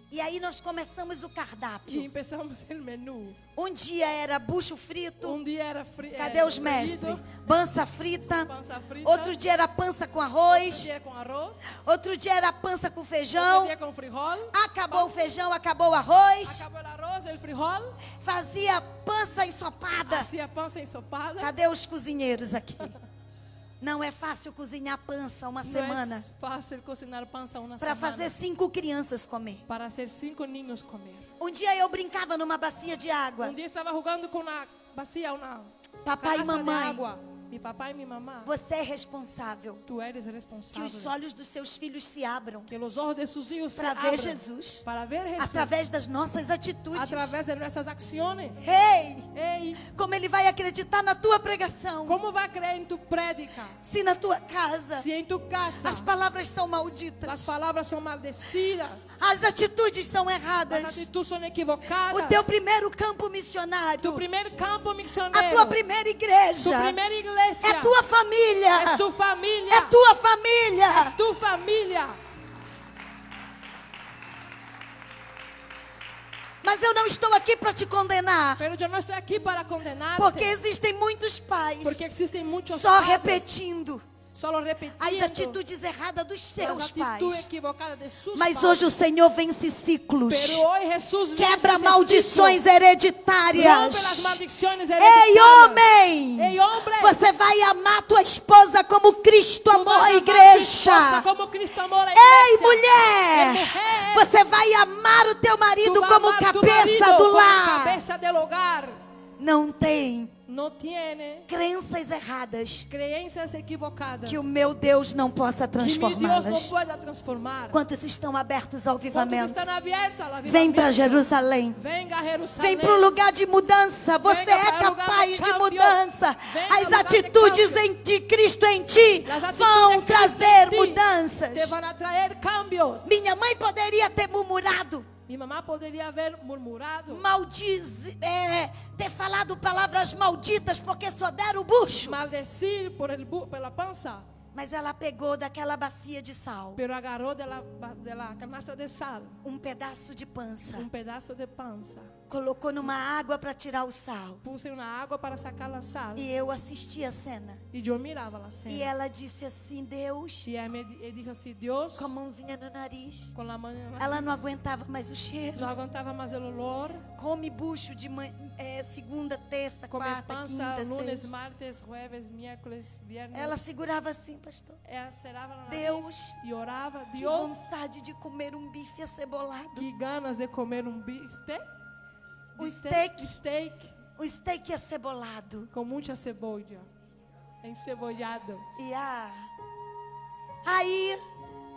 E aí nós começamos o y cardápio. empezamos el menú. Um dia era bucho frito. Un día era Cadê os mestres? Pança frita. panza frita. Outro dia era pança com Otro arroz. día con arroz. Outro dia era pança com Otro feijão. día con frijol. Acabou o feijão, acabou o arroz. Acabó el arroz, el frijol. Fazia pança ensopada. Hacía panza ensopada. Cadê os cozinheiros aqui? Não é fácil cozinhar pança uma No semana es fácil cocinar panza una para semana. fazer 5 crianças comer. Para hacer 5 niños comer. Um dia eu brincava numa bacia de água. Un día estaba jugando con una vacía, una Papai e canasta de mamãe, agua. Mi papá y mi mamá. você é responsável Tú eres que responsable. os olhos dos seus filhos se abram Que los ojos de sus hijos se para ver abran. Jesus Para ver Jesús. através das nossas atitudes. Através de nuestras acciones. Ei, Ei, como ele vai acreditar na tua pregação? ¿cómo va a creer en tu prédica? Se na tua casa Si en tu casa as palavras são las malditas, palabras son maldecidas, as atitudes são las erradas. actitudes son equivocadas, O teu primeiro campo missionário, tu primer campo a misionero, tua primeira tu igreja, primera iglesia, é tua família. es tu familia, É tua família. es tu familia. Mas eu não estou aqui para te condenar, Pero yo no estoy aquí para condenarte, porque existem muitos pais porque existen muchos só padres repetindo solo repitiendo as atitudes erradas dos las seus actitudes pais. equivocadas de sus Mas padres. hoje o Senhor vence ciclos, Pero hoy Jesús vence quebra ese maldições ciclo, hereditárias. rompe las maldiciones Ei, hereditarias. homem! Ei, homem! Você vai amar tua esposa como Cristo Tú amou vas a amar tu igreja. esposa como Cristo amó a Ei, iglesia. mulher! mujer! Você vai amar o teu Tú marido vas a como amar tu cabeça marido do como lar. cabeza del hogar. Não tem No tiene crenças erradas creencias equivocadas que o meu Deus não possa que mi Dios no transformá-las. pueda transformar. Quantos estão abertos ao ¿Cuántos avivamento? están abiertos al avivamiento? Vem para Jerusalém. Venga a Jerusalém. Vem para o lugar de mudança. Você Venga é para o lugar capaz de de cambio. mudança. Venga As ao lugar de atitudes cambio. de Cristo em ti Las actitudes vão de Cristo trazer en ti mudanças. Te van a traer cambios. Minha mãe poderia ter murmurado, Mi mamá podría haber murmurado, ter falado palavras malditas porque só deram o bucho. maldecir por la panza, Mas ela pegou daquela bacia de sal pero agarró de la canasta de sal pedaço de pança, un pedazo de panza, colocou numa água para tirar o sal. puse una agua para sacar la sal E eu assisti a cena. y yo miraba la E cena. ela disse assim: Deus, Y ella me dijo así, Dios, com a mãozinha no nariz. con la mano en la Ela não aguentava mais o cheiro. no aguantaba más el olor, Come bucho de segunda, terça, come quarta, panza quinta, lunes, sexta. martes, jueves, miércoles, viernes. Ela segurava assim, pastor. Ella cerraba la Deus, nariz y oraba, Que Dios, vontade de comer bife acebolado. que ganas de comer un bistec, Steak steak acebolado. con mucha cebolla, encebollado. E aí,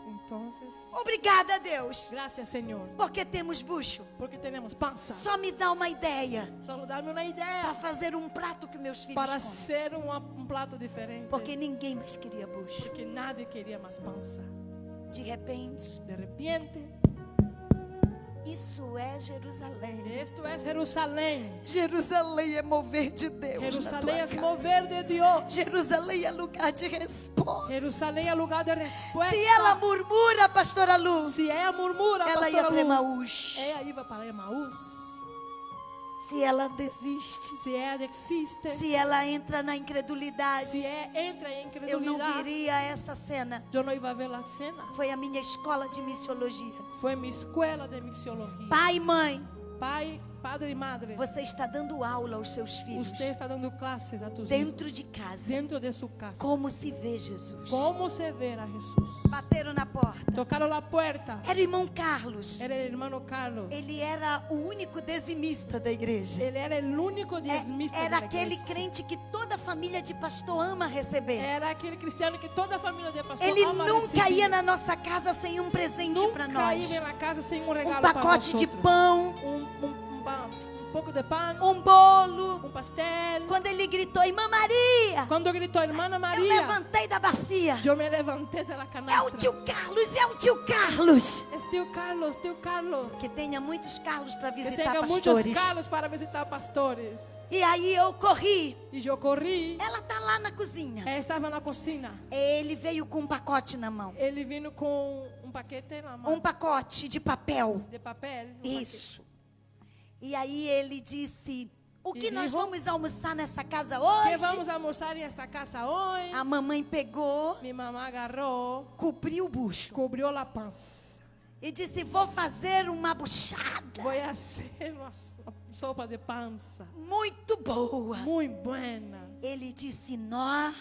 Entonces, obrigada, Deus, gracias Señor, porque temos bucho. porque tenemos panza. Só me dá uma ideia Solo dame una para idea fazer prato que meus filhos para comem. hacer un plato diferente. Porque ninguém mais queria bucho. Porque nadie quería más panza. De repente, De repente, isso é Jerusalém. esto es Jerusalén. Jerusalém é mover de Deus. Jerusalén na es tua mover casa. de Dios. Jerusalém é lugar de resposta. Jerusalén es lugar de respuesta. Se ela murmura, pastora Lu, Si ella murmura, ela ia pastora para Lu, Emaús. ella iba para Emaús. Se ela desiste, Si ella desiste, se ela entra na incredulidade, si ella entra en eu não incredulidad, viria essa cena. yo no iba a ver la cena. Foi a minha escola de missiologia. Fue mi escuela de misiología. Pai e mãe, Pai, padre y madre, você está dando aula aos seus filhos usted está dando clases a tus dentro hijos de casa. dentro de su casa. Como se vê Jesus? ¿Cómo se ve a Jesús? Bateram na porta. Tocaron la puerta. Era o irmão Carlos. Era el hermano Carlos. Ele era o único dizimista da igreja. Él era el único diezmista de Era la aquele iglesia. crente que toda família de pastor ama receber. Era aquele cristiano que toda a família de pastor Ele ama nunca receber. ia na nossa casa sem presente para Nunca nós. ia na casa sem regalo Pacote para de nosotros. pão, Um pouco de pão, bolo. pastel. Quando ele gritou, Irmã Maria, Quando gritou, Hermana eu Maria, levantei da bacia. eu me levantei da É o canastra. tio Carlos, é o tio Carlos. É tio Carlos. Que tenha muitos Carlos para Que visitar tenha muitos pastores. Carlos para visitar pastores. E aí eu corri. E eu corri. Ela tá lá na cozinha. Ela estava na cozinha. Ele veio com pacote na mão. Ele vindo com paquete na mão. Pacote de papel. De papel. Isso. E aí ele disse: o que E nós dijo, vamos almoçar nessa casa Que hoje? vamos almoçar em esta casa hoje? A mamãe pegou, Minha mamãe agarrou, cobriu o bucho. cobriu a pança. e disse: vou fazer uma buchada voy a hacer una sopa de panza muito boa. muy buena. Ele disse: Nó,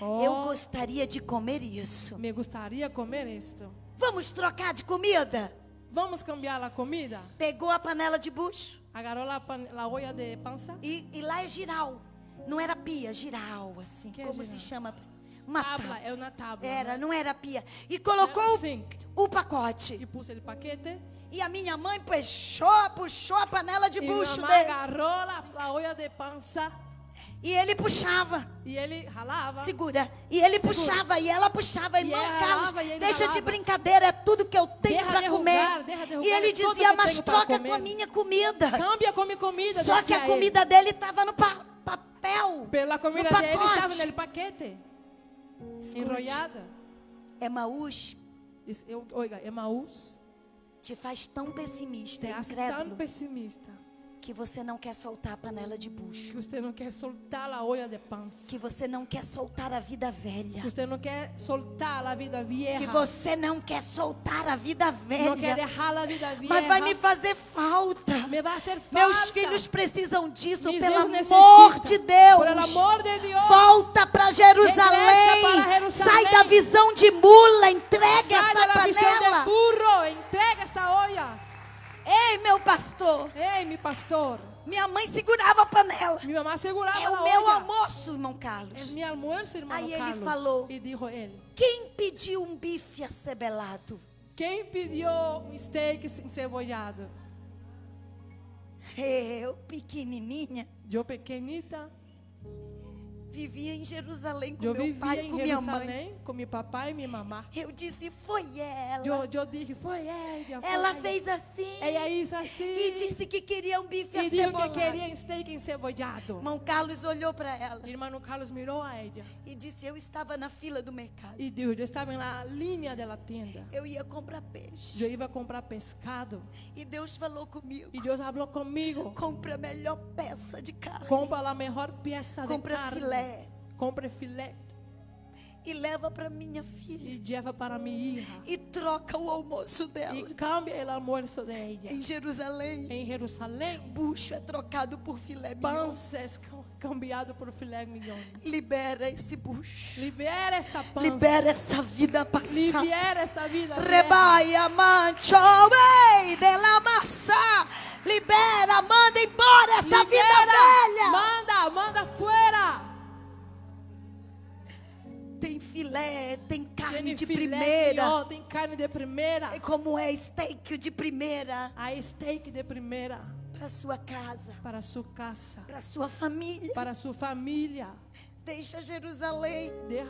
Oh. eu gostaria de comer isso. Me gustaría comer esto. Vamos trocar de comida? Vamos cambiar la comida. Pegou a panela de bucho Agarró la olla de panza. e lá é giral. Não era pia, giral, assim. Que é como giral? se chama? Uma Tabla, tábua. é uma tábua. Era, né? não era pia. E colocou Sim. o pacote. E puse el paquete. E a minha mãe puxou a panela de Y mi bucho mamá dele. agarró la olla de panza. E ele puxava. E ele jalava. Segura. E ele Segura. puxava, e ela puxava. E Irmão ela Carlos, ralava, e ele deixa de ralava. brincadeira, é tudo que eu tenho Deixa para de comer. rogar, deixa de rogar, E ele é tudo dizia: que mas tenho para troca comer. com a minha comida. Cambia com mi comida. Só que decía a comida dele estava no papel. él. Pero la comida no de él estaba en pacote. el paquete. Escute, Enrollada. Emaús Oiga, Emaús te faz tão pessimista, te hace tan incrédulo, pesimista que você não quer soltar a panela de bucho. que usted no quiere soltar la olla de panza. Que você não quer soltar a vida velha. Que usted no quiere soltar la vida vieja. Que você não quer soltar a vida no quiere velha. dejar la vida vieja. Mas vai me fazer falta. Me va a hacer falta. Meus filhos precisam disso, Mis pelo hijos amor necesitan. de Deus. Por el amor de Dios. Volta para Jerusalém. Regresa para Jerusalém. Sai da visão de mula, entrega Sai essa de la visión del panela. burro. Entrega esta olla. Ei, meu pastor, Ei, mi pastor. minha mãe segurava a panela. Mi mamá seguraba É la o meu olla. almoço, irmão Es Carlos. mi almuerzo, hermano Aí ele Carlos. falou. Y dijo él. Quem pediu um bife acebelado? ¿Quién pidió un steak encebollado? Eu, pequenininha, Yo pequeñita. vivia em Jerusalém com Yo meu vivía pai e en com minha mãe. Jerusalén con mi papá y mi mamá. Eu disse: foi ela. Yo dije, fue ella. Fue Ela ella. fez assim. Ella hizo así. E disse que queria um bife Y dijo que acebolado. quería un steak encebollado. Irmão Carlos olhou para ela Mi hermano Carlos miró a ella e disse: eu estava na fila do mercado. y dijo, yo estaba en la línea de la tienda. Eu ia comprar peixe. Yo iba a comprar pescado. E Deus falou comigo: Y Dios habló conmigo. compra a melhor peça de carne. Compra la mejor pieza de Compra carne. filé. Compre filé. E leva para minha filha. Y lleva para mi hija. E troca o almoço dela. Y cambia el almuerzo de ella. Em Jerusalém, En Jerusalén, bucho é trocado por filé mignon. panza es cambiado por filé mignon. Libera esse bucho. Libera esta panza. Libera essa vida passada. Libera esta vida. Rebaia, mancho, ei, de la massa. Libera, manda embora essa Libera. vida velha. Manda fuera. Tem filé, tem carne Tiene de filé primeira. mignon, tem carne de primeira. É como é steak de primeira Hay steak de primeira para sua casa, para su casa, para sua família. para su familia. Deixa Jerusalém Deja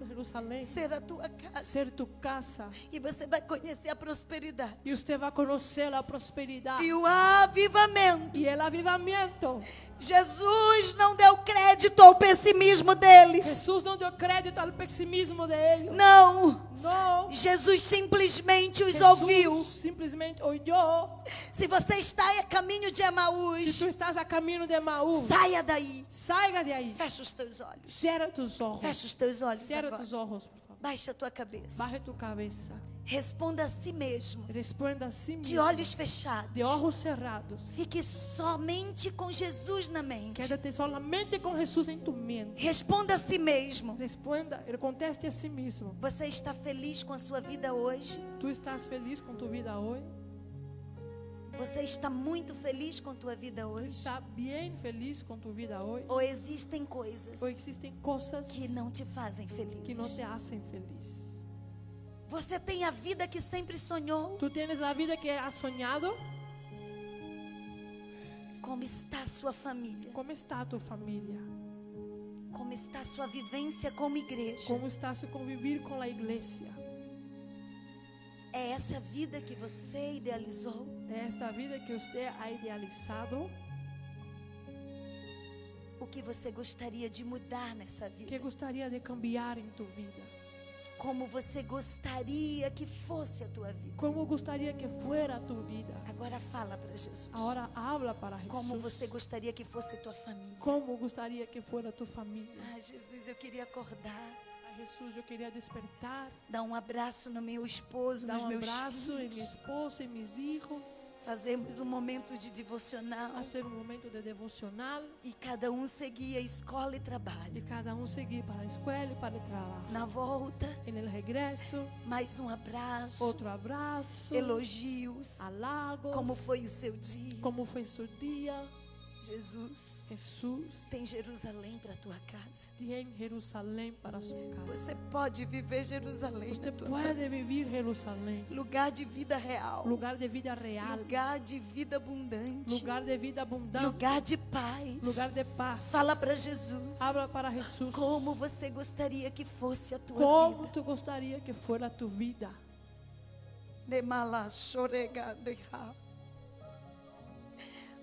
Jerusalén ser a tua casa. ser tu casa. E você vai conhecer a prosperidade Y usted va a conocer la prosperidad e o avivamento. y el avivamiento. Jesus não deu crédito ao pessimismo deles. Jesús no dio crédito al pesimismo de ellos. Não. No. Jesus simplesmente os Jesús ouviu. simplesmente oyó. Se você está a caminho de Si Emaús, tú estás a camino de Maús, saia daí. salga de ahí. Fecha os teus olhos. Cierra tus ojos. Fecha os teus olhos Cierra agora. tus ojos, por favor. Baixa a tua cabeça. Baje tu cabeza. Responda a si mesmo. Responda a sí De mismo. olhos fechados. De ojos cerrados. Fique somente com Jesus na mente. Quédate solamente con Jesús en tu mente. Responda a si mesmo. Responda, conteste a sí mismo. Você está feliz com a sua vida hoje? ¿Tú estás feliz con tu vida hoy? Você está muito feliz com a tua vida ¿Tú hoje? estás bien feliz con tu vida hoy? Ou existem coisas ¿O existen cosas que não te fazem que no feliz? te hacen feliz? Você tem a vida que sempre sonhou? ¿Tú tienes la vida que has soñado? Como está a sua família? ¿Cómo está tu familia? Como está a sua vivência como igreja? ¿Cómo está su convivir con la iglesia? É essa vida que você idealizou? ¿Es esta vida que usted ha idealizado? O que você gostaria de mudar nessa ¿Qué vida? gustaría de cambiar en tu vida? Como você gostaria que fosse a tua vida? ¿Cómo gustaría que fuera tu vida? Agora fala para Jesus. Ahora habla para Jesús. Como você gostaria que fosse tua família? ¿Cómo gustaría que fuera tu familia? Ah, Jesus, eu queria acordar. Ay, Jesús, yo quería despertar, dar um abraço no meu esposo, dar nos meus abrazo en mi filhos. esposo, en mis hijos, Fazermos um momento de devocional. hacer un momento de devocional E cada um seguir a escola e y trabalho. cada uno seguir para la escuela y para el trabajo. Na volta, En el regreso, mais um abraço, otro abrazo, elogios. halagos, Como foi o seu dia? cómo fue su día. Jesus, Jesús tem Jerusalém para tua casa. tiene Jerusalén para su casa. Você pode viver Jerusalém na Usted tua casa. puede vivir Jerusalén, Lugar de vida real. lugar de vida real, Lugar de vida abundante. lugar de vida abundante, Lugar de paz. lugar de paz. Fala para Jesus. Habla para Jesús. Como você gostaria que fosse a tua ¿Cómo vida? tú gustaría que fuera tu vida? De mala choregadeja.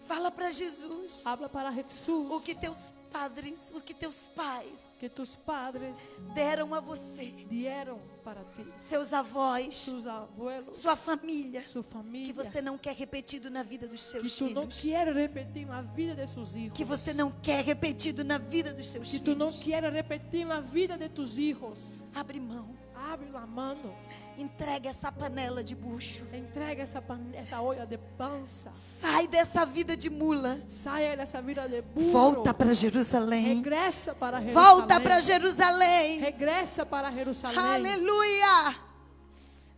Fala para Jesus. Habla para Jesús. O que teus padres, o que teus pais Que tus padres deram a você, dieron para ti, seus avós, sus abuelos, sua família, su que familia, você não quer repetido na vida dos que seus tú no filhos, quieres repetir na vida de sus hijos, que você não quer repetido na vida dos seus que tú no filhos. quieres repetir na vida de tus hijos. Abre mão, Abre la mano, entrega essa panela de bucho, entrega esa olla de panza, sai dessa vida de mula, saia dessa vida de burro, volta para Jerusalém, regressa para Jerusalém, volta para Jerusalém. regressa para Jerusalém. Aleluia,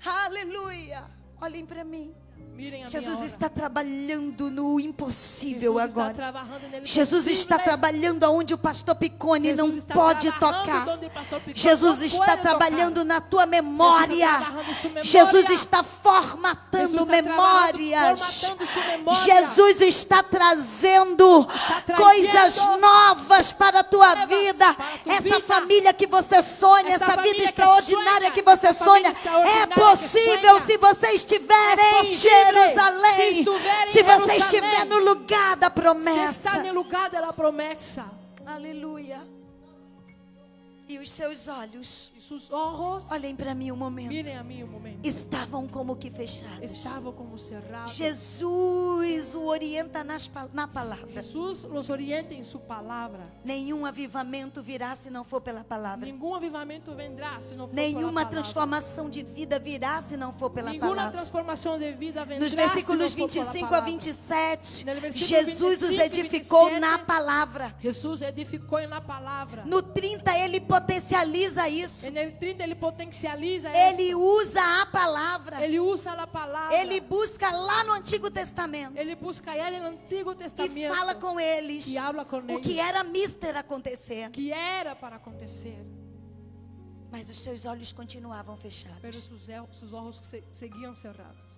aleluia. Olhem para mim. Miren a minha Jesus hora. está trabalhando no impossível Jesus está agora. trabajando en el Jesus está imposible. trabalhando aonde o pastor Piccone Jesus não está pode trabajando tocar. donde el pastor Piccone Jesus no está puede trabalhando tocar. na tua memória. trabajando em sua memória. Jesus está formatando Jesus está memórias. formatando sua memória. Jesus está trazendo trazendo coisas novas para a tua novas vida. para a tua Essa vida. família que você sonha, Essa essa família vida que extraordinária sonha, que você essa sonha, família extraordinária é que possível sonha. se você estiver É em possível Jerusalém. se estiver em Se você Jerusalém. estiver no lugar da Se promessa. está no lugar da promessa. Aleluia. E os seus olhos, E sus ojos, olhem para mim um momento, miren a mí un momento, estavam como que fechados. estaban como cerrados. Jesus o orienta na palavra. Jesús los orienta en su palabra. Nenhum avivamento virá se não for pela palavra. Ningún avivamiento vendrá si no for por la Nenhuma palabra. transformação de vida virá se não for pela Ninguna palavra. transformação de vida vendrá Nos si no versículos for por la 25 a palabra. 27, No versículo Jesus os 25 e edificou 27, na palavra. Jesús edificou na palavra. No 30 ele potencializa isso. En el 30 ele potencializa Ele esto. usa a palavra. Ele usa a palavra. Ele busca lá no Antigo Testamento Ele busca allá no Antigo e Testamento. fala com eles E habla com o eles. que era mister acontecer. Que era para acontecer. Mas os seus olhos continuavam Pero fechados. sus ojos seguían cerrados.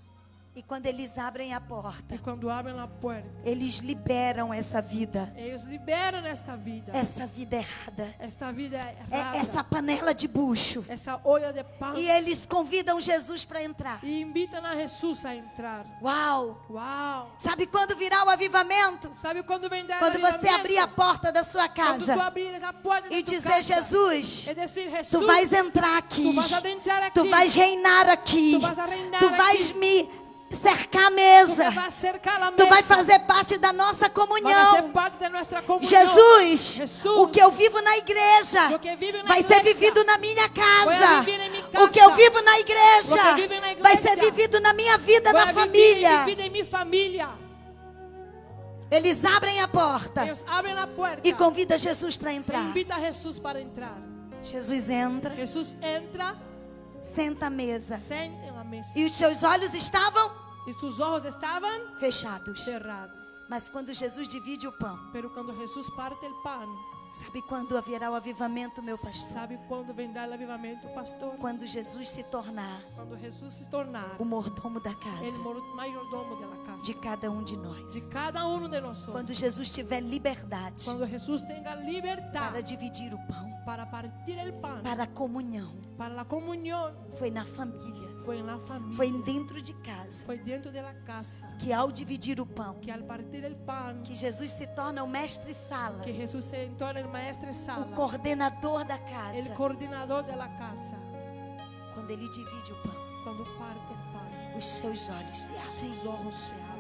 E quando eles abrem a E porta, quando abrem a porta, eles liberam essa vida. eles liberam esta vida. Essa vida errada. Esta vida errada. Essa panela de bucho. Essa olla de pão. E eles convidam Jesus para entrar. E invitam a Jesus a entrar. Uau! Uau! Sabe quando virá o avivamento? Sabe quando vem dar Quando você abrir a porta da sua Quando tu casa abrir a porta e de tu dizer: casa, Jesus, é dizer, Jesus, tu vais entrar aqui. tu vas adentrar aqui. Tu vais reinar aqui. Tu vas a reinar Tu vais aqui. me cercar a Tu mesa. me vas cercar a Tu vai mesa. fazer parte da nossa Vas a ser comunhão. parte de nuestra comunhão. Jesus, Jesus, o que eu vivo na igreja lo que vivo na vai ser igreja, vivido na minha voy a casa. vivir en mi casa. O que eu vivo na igreja Lo que vivo na igreja, vai ser vivido na minha vida, Voy na a vivir família. mi vida en mi familia. Eles abrem a porta Ellos abren la puerta e convidam Jesus para e entrar. invita a Jesus para entrar. Jesus entra, Jesús entra, senta à mesa. senta en la mesa. E os seus olhos estavam Y sus ojos estaban fechados. cerrados. Mas quando Jesus divide o pão, Pero cuando Jesús parte el pan, sabe quando haverá o avivamento, meu pastor? ¿sabe cuándo vendrá el avivamiento, pastor? Quando Jesus se tornar Cuando Jesús se tornar o mordomo da el casa mayordomo de la casa. de cada um de nós. De cada uno de nosotros. Quando Jesus tiver liberdade Cuando Jesús tenga libertad para dividir o pão, para partir el pan, para a comunhão, para la comunión, foi na família, fue en la familia, foi dentro de casa, fue dentro de la casa, que ao dividir o pão, que al partir el pan, que Jesus se torna o mestre-sala, que Jesús se entró el maestro o sala, coordenador da el casa. coordinador de la casa. Quando ele divide o pão, Cuando parte el pan, os seus olhos se abrem. sus ojos se abren.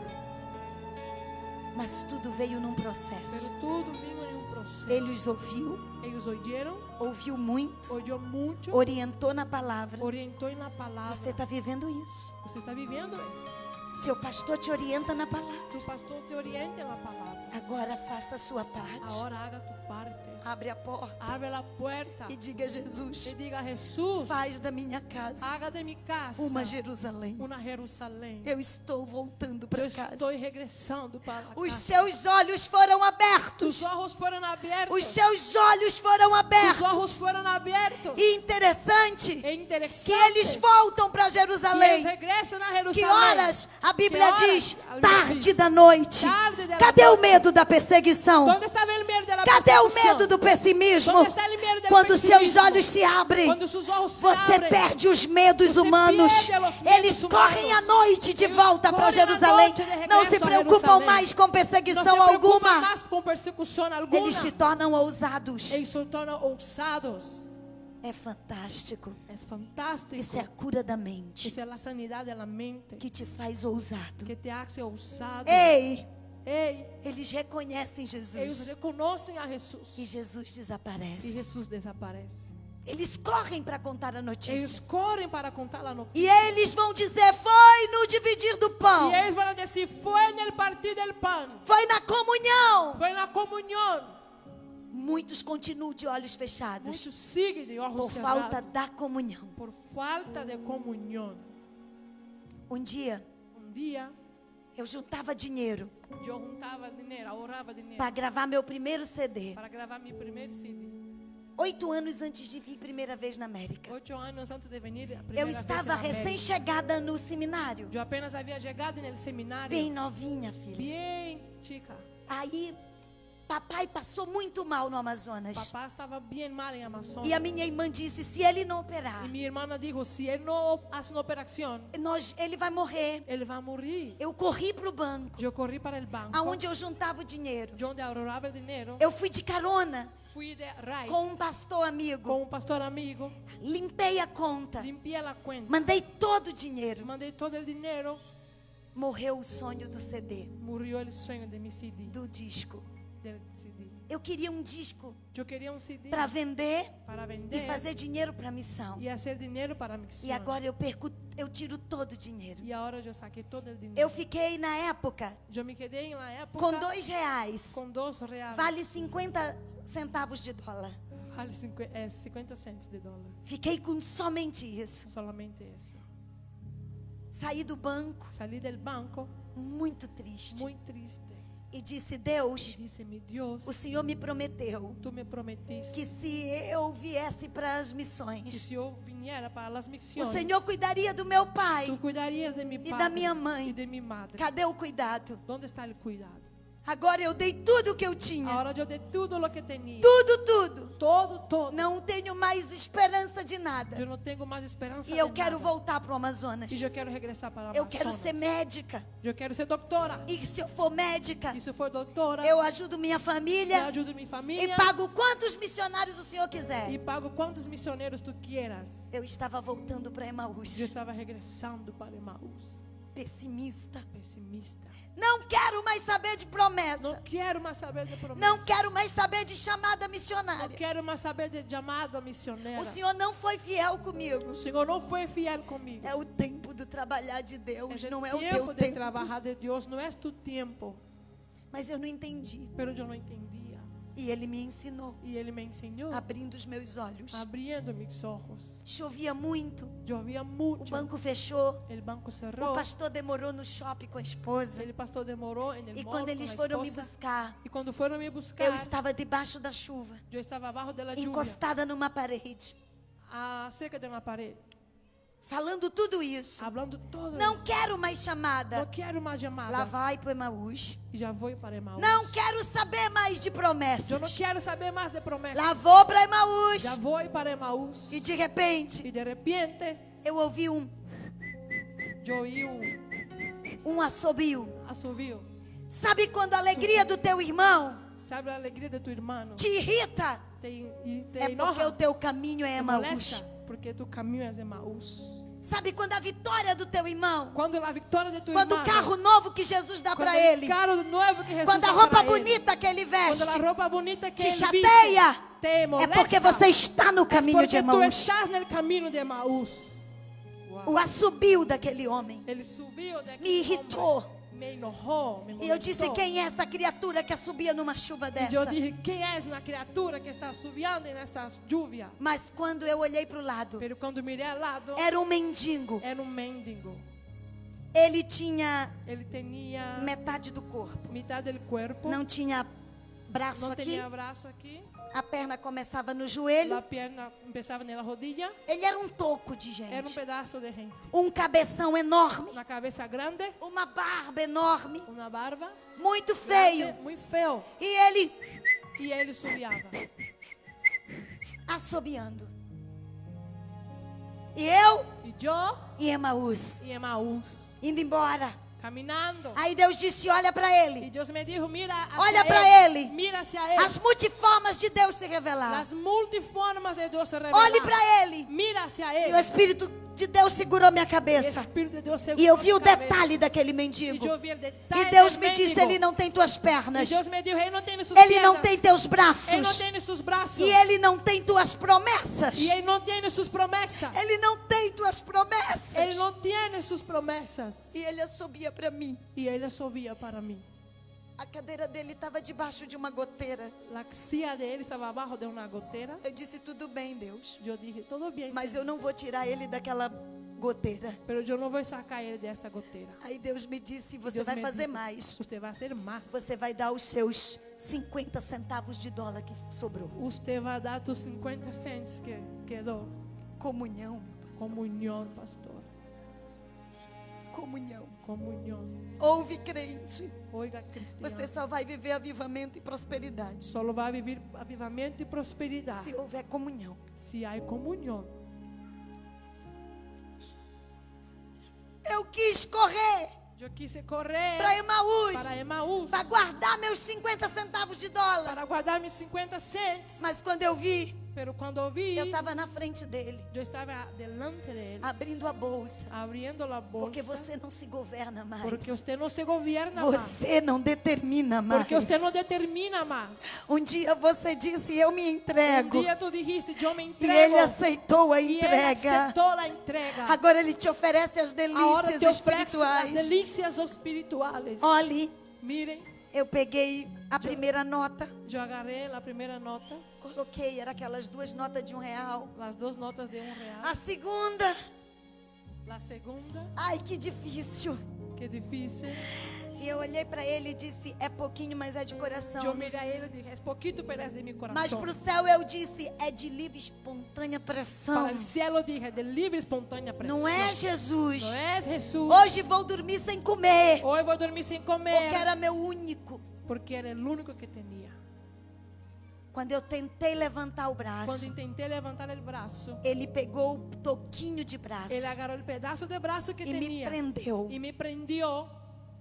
Mas tudo veio num processo. Pero todo vino en un proceso. Ele os ouviu, Ellos oyeron, ouviu muito, oyó mucho, orientou na palavra. orientó en la palabra. Você está vivendo isso. Usted está viviendo esto. Seu pastor te orienta na palavra. Tu pastor te orienta en la palabra. Agora faça a sua parte. Ahora haga tu parte. Abre a porta Abre la puerta e diga: Jesus, y diga: Jesús, faz da minha casa haga de mi casa uma Jerusalém. una Jerusalén. Eu estou voltando Yo para casa. estoy regresando para la Os casa. seus olhos foram abertos. Tus ojos fueron abiertos. Os seus olhos foram Tus ojos abertos. fueron abiertos. E interessante É interessante que eles voltam para que Jerusalém. eles regressam a Que Jerusalém. horas? A Bíblia Que horas? diz A Bíblia tarde diz, da noite. tarde da Cadê noite. o medo da perseguição? ¿Dónde estaba el miedo de la Cadê o persecución? medo do pessimismo? ¿Dónde está el miedo del Quando seus pesimismo? olhos se abrem, Quando sus ojos se você abren, perde os medos Você humanos. perde os medos Eles humanos. correm à noite de Eles volta para correm à Jerusalém. noite de regresso Não se a preocupam Jerusalém. mais com no se perseguição preocupan alguma. más con persecución alguna. Eles se tornam ousados. Ellos se tornan ousados. É fantástico. Es fantástico. Isso é a cura da mente Esa es la sanidad de la mente que te faz ousado. que te hace ousado. Ei, Ei, eles reconhecem ellos Jesus reconocen a Jesús e Jesus y desaparece. Jesús desaparece. Eles correm para contar a Ellos notícia. corren para contar la E noticia. eles vão dizer: foi no dividir do pão, Y ellos van a decir: fue en el partir del pan, foi na comunhão. fue en la comunión. Muitos continuam de olhos fechados Muchos siguen de ojos por falta cerrados da comunhão. por falta de comunión. Um dia Un día eu juntava dinheiro yo juntaba dinero, ahorraba dinero para gravar meu primeiro CD. para grabar mi primer CD. 8 anos antes de vir primeira vez na América. 8 años antes de venir a Eu primera vez estava en América. recém-chegada no seminário. Yo apenas había llegado en el seminario. Bem novinha, filha. Bien, chica. Aí, papai passou muito mal no Amazonas. Papá estaba bien mal en Amazonas. E a minha irmã disse: se ele não operar, Y mi hermana dijo: si él no hace una operación, ele vai morrer. él va a morir. Eu corri para o banco, Yo corrí para el banco, aonde eu juntava o dinheiro. yo donde ahorraba el dinero. Eu fui de carona Fui de ride com um pastor amigo. con un pastor amigo, Limpei a conta. limpié la cuenta, Mandei todo o dinheiro. mandé todo el dinero. Morreu o sonho do CD, Murió el sueño de mi CD, do disco. del CD. Eu queria um disco Yo quería un CD para vender para e vender fazer dinheiro para a missão. y hacer dinero para mi misión. E agora eu tiro todo o dinheiro. Y ahora yo saqué todo el dinero. Eu fiquei na época Yo me quedé en la época com R$2. con 2 reales. Vale 50 centavos de dólar. Vale 50 centos de dólar. Fiquei com somente isso. Solamente eso. Saí do banco Salí del banco muito triste muy triste. e disse: Deus, Dice mi Dios, o Senhor me prometeu tú me prometiste que se eu viesse para as que missões, si yo viniera para las o misiones, Senhor cuidaria do meu pai. tú cuidarías de mi da padre minha mãe. y de mi madre. Cadê o cuidado? ¿Dónde está el cuidado? Agora eu dei tudo o que eu tinha. Ahora yo de todo lo que tenía. Tudo. Todo. Não tenho mais esperança de Yo nada. no tengo más esperanza E eu de quero nada. voltar para o Amazonas. Y yo quiero regresar para Eu quero Amazonas. ser médica. Yo quiero ser doctora. E se eu for médica, Y si fue doctora, eu ajudo minha yo família ayudo a mi e familia pago quantos missionários o Senhor quiser. y pago cuantos misioneros tú quieras. Eu estava voltando para Emaús. Yo estaba regresando para Emaús, Pessimista. pesimista. Não quero mais saber de No promessa. quiero más saber de promesas. Não quero mais saber de chamada No missionária. quiero más saber de llamado misionera. O Senhor não foi fiel comigo. El Señor no fue fiel conmigo. É o tempo do trabalhar de Deus, Es el não é o tiempo teu de tempo. trabajar de Dios, no es tu tiempo. Mas eu não entendi. Pero yo no entendía. E Ele me ensinou, Y Él me enseñó, abrindo os meus olhos. abriendo mis ojos. Chovia muito, Llovía o mucho. banco fechou, El banco o cerró. pastor demorou no shopping com a esposa. El pastor demoró en el E mall quando con eles la foram me esposa. buscar, Y cuando fueron a me buscar, eu estava debaixo da chuva, yo estaba abajo de la lluvia, encostada numa parede, cerca de una pared, falando tudo isso. hablando todo Não eso. quero mais chamada. No quiero más llamada. Lá vai pro Emaús. Y ya voy para Emaús. Não quero saber mais de Yo no promessas. quiero saber más de promesas. Lá vou para Emaús. Ya voy para Emaús. E de repente, Y de repente eu ouvi yo oí un assobio. asovio. Sabe quando a alegria do teu irmão ¿Sabe la alegría de tu hermano? te irrita? Y te É porque enoja, o teu caminho é te Emaús. molesta, porque tu camino es de Emaús. Sabe quando a vitória do teu irmão, Cuando la victoria de tu quando o hermano, carro novo que Jesus dá cuando para el ele, carro nuevo que Jesús quando a da roupa para él, bonita que ele cuando veste la ropa bonita que te él chateia, viste, te é molesta, porque você está no es caminho de porque tú Emaús. estás en el camino de Emaús. O assobio daquele homem Ele subiu de me irritou. me enojou, me E eu disse, molestou. quem é essa criatura que assobia numa chuva E eu dessa? dije, quem é uma criatura que está subindo nessa lluvia? Mas quando eu olhei para o lado, Pero quando mirei ao lado, era um mendigo. era mendigo. Ele tinha Ele tinha metade do corpo. metade do corpo, Não tinha braço não aqui. tinha braço aqui, A perna começava no joelho. a perna começava na rodilha, Ele era um toco de era gente. pedaço de gente. Um cabeção enorme. Uma cabeça grande, Uma barba enorme. uma barba, Muito feio. grande, muito feio. E ele E ele subiava. assobiando. E eu E eu e Emaús e Emaús, indo embora. caminhando. Aí Deus disse, olha para E ele. Deus me dijo, mira hacia Olha para ele. Mira hacia él. As multiformas de Deus se revelaram. Las multiformas de Deus se revelam. Olhe para ele. Mira hacia E él. o Espírito de Deus segurou minha O cabeça. Espírito de Deus segurou E eu vi o minha cabeça. detalhe daquele E mendigo. eu vi o detalhe E Deus del me disse, mendigo. ele não tem tuas E pernas. Deus me disse, ele não tem suas Ele não piernas. tem teus Ele não braços. tem seus braços. E ele não tem tuas promessas. E ele não tem suas promessas. Ele não tem tuas promessas. Ele não tem suas promessas. E ele assobia para mim. E ele sorria para mim. A cadeira dele estava debaixo de uma goteira. A silla dele estava abaixo de uma goteira. Eu disse, tudo bem, Deus. Eu disse, tudo bem, Mas Senhor. eu não vou tirar ele daquela goteira. Pero eu não vou sacar ele desta goteira. Aí Deus me disse, você Deus vai me fazer disse, mais. Você vai ser mais. Você vai dar os seus 50 centavos de dólar que sobrou. Você vai dar os 50 cents que quedou. Comunhão, meu pastor. Comunhão, pastor. Comunhão. Comunhão. Ouve, crente. Oiga, cristiano. Você só vai viver avivamento e prosperidade Só vai viver avivamento e prosperidade se houver comunhão. se há comunhão. Eu quis correr Eu quis correr para Emaús, para Emaús para guardar meus 50 centavos de dólar. para guardar meus 50 cents. Mas quando eu vi, Pero quando eu vi, eu estava na frente dele, eu estava delante dele, abrindo a bolsa. abrindo a bolsa. Porque você não se governa mais. Porque você não se governa mais. Você não determina mais. Porque você não determina mais. Um dia você disse, eu me entrego. dia tu dijiste, eu me E entrego. ele aceitou a E ele entrega. aceitou a entrega. Agora ele te oferece as Agora delícias te oferece as espirituais. delícias espirituais. Olhe, Mirem, eu peguei a primeira nota, eu agarrei a primeira nota, coloquei, era aquelas duas notas de R$1. as duas notas de R$1. A segunda, A segunda, ai que difícil. que difícil. E eu olhei para ele e disse, é pouquinho, mas é de coração. Eu mirei ele e disse, é pouquinho pedaço de meu coração. Mas para o céu eu disse, é de livre espontânea pressão. Para o cielo dije, de livre espontânea pressão. Não é Jesus. Não é Jesus. Hoje vou dormir sem comer. Hoje vou dormir sem comer. Porque era meu único. Porque era o único que tinha. Quando eu tentei levantar o Quando braço, tentei levantar o braço, ele pegou o toquinho de braço ele agarrou o pedaço de braço que e me tinha prendeu. e me prendió.